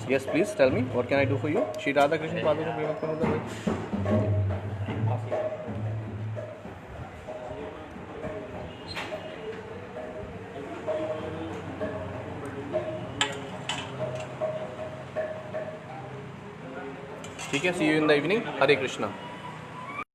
Yes, please tell me, what can I do for you? Shri Radha Krishna Padma Prema Pramodar. ठीक है, see you in the evening. Hare Krishna.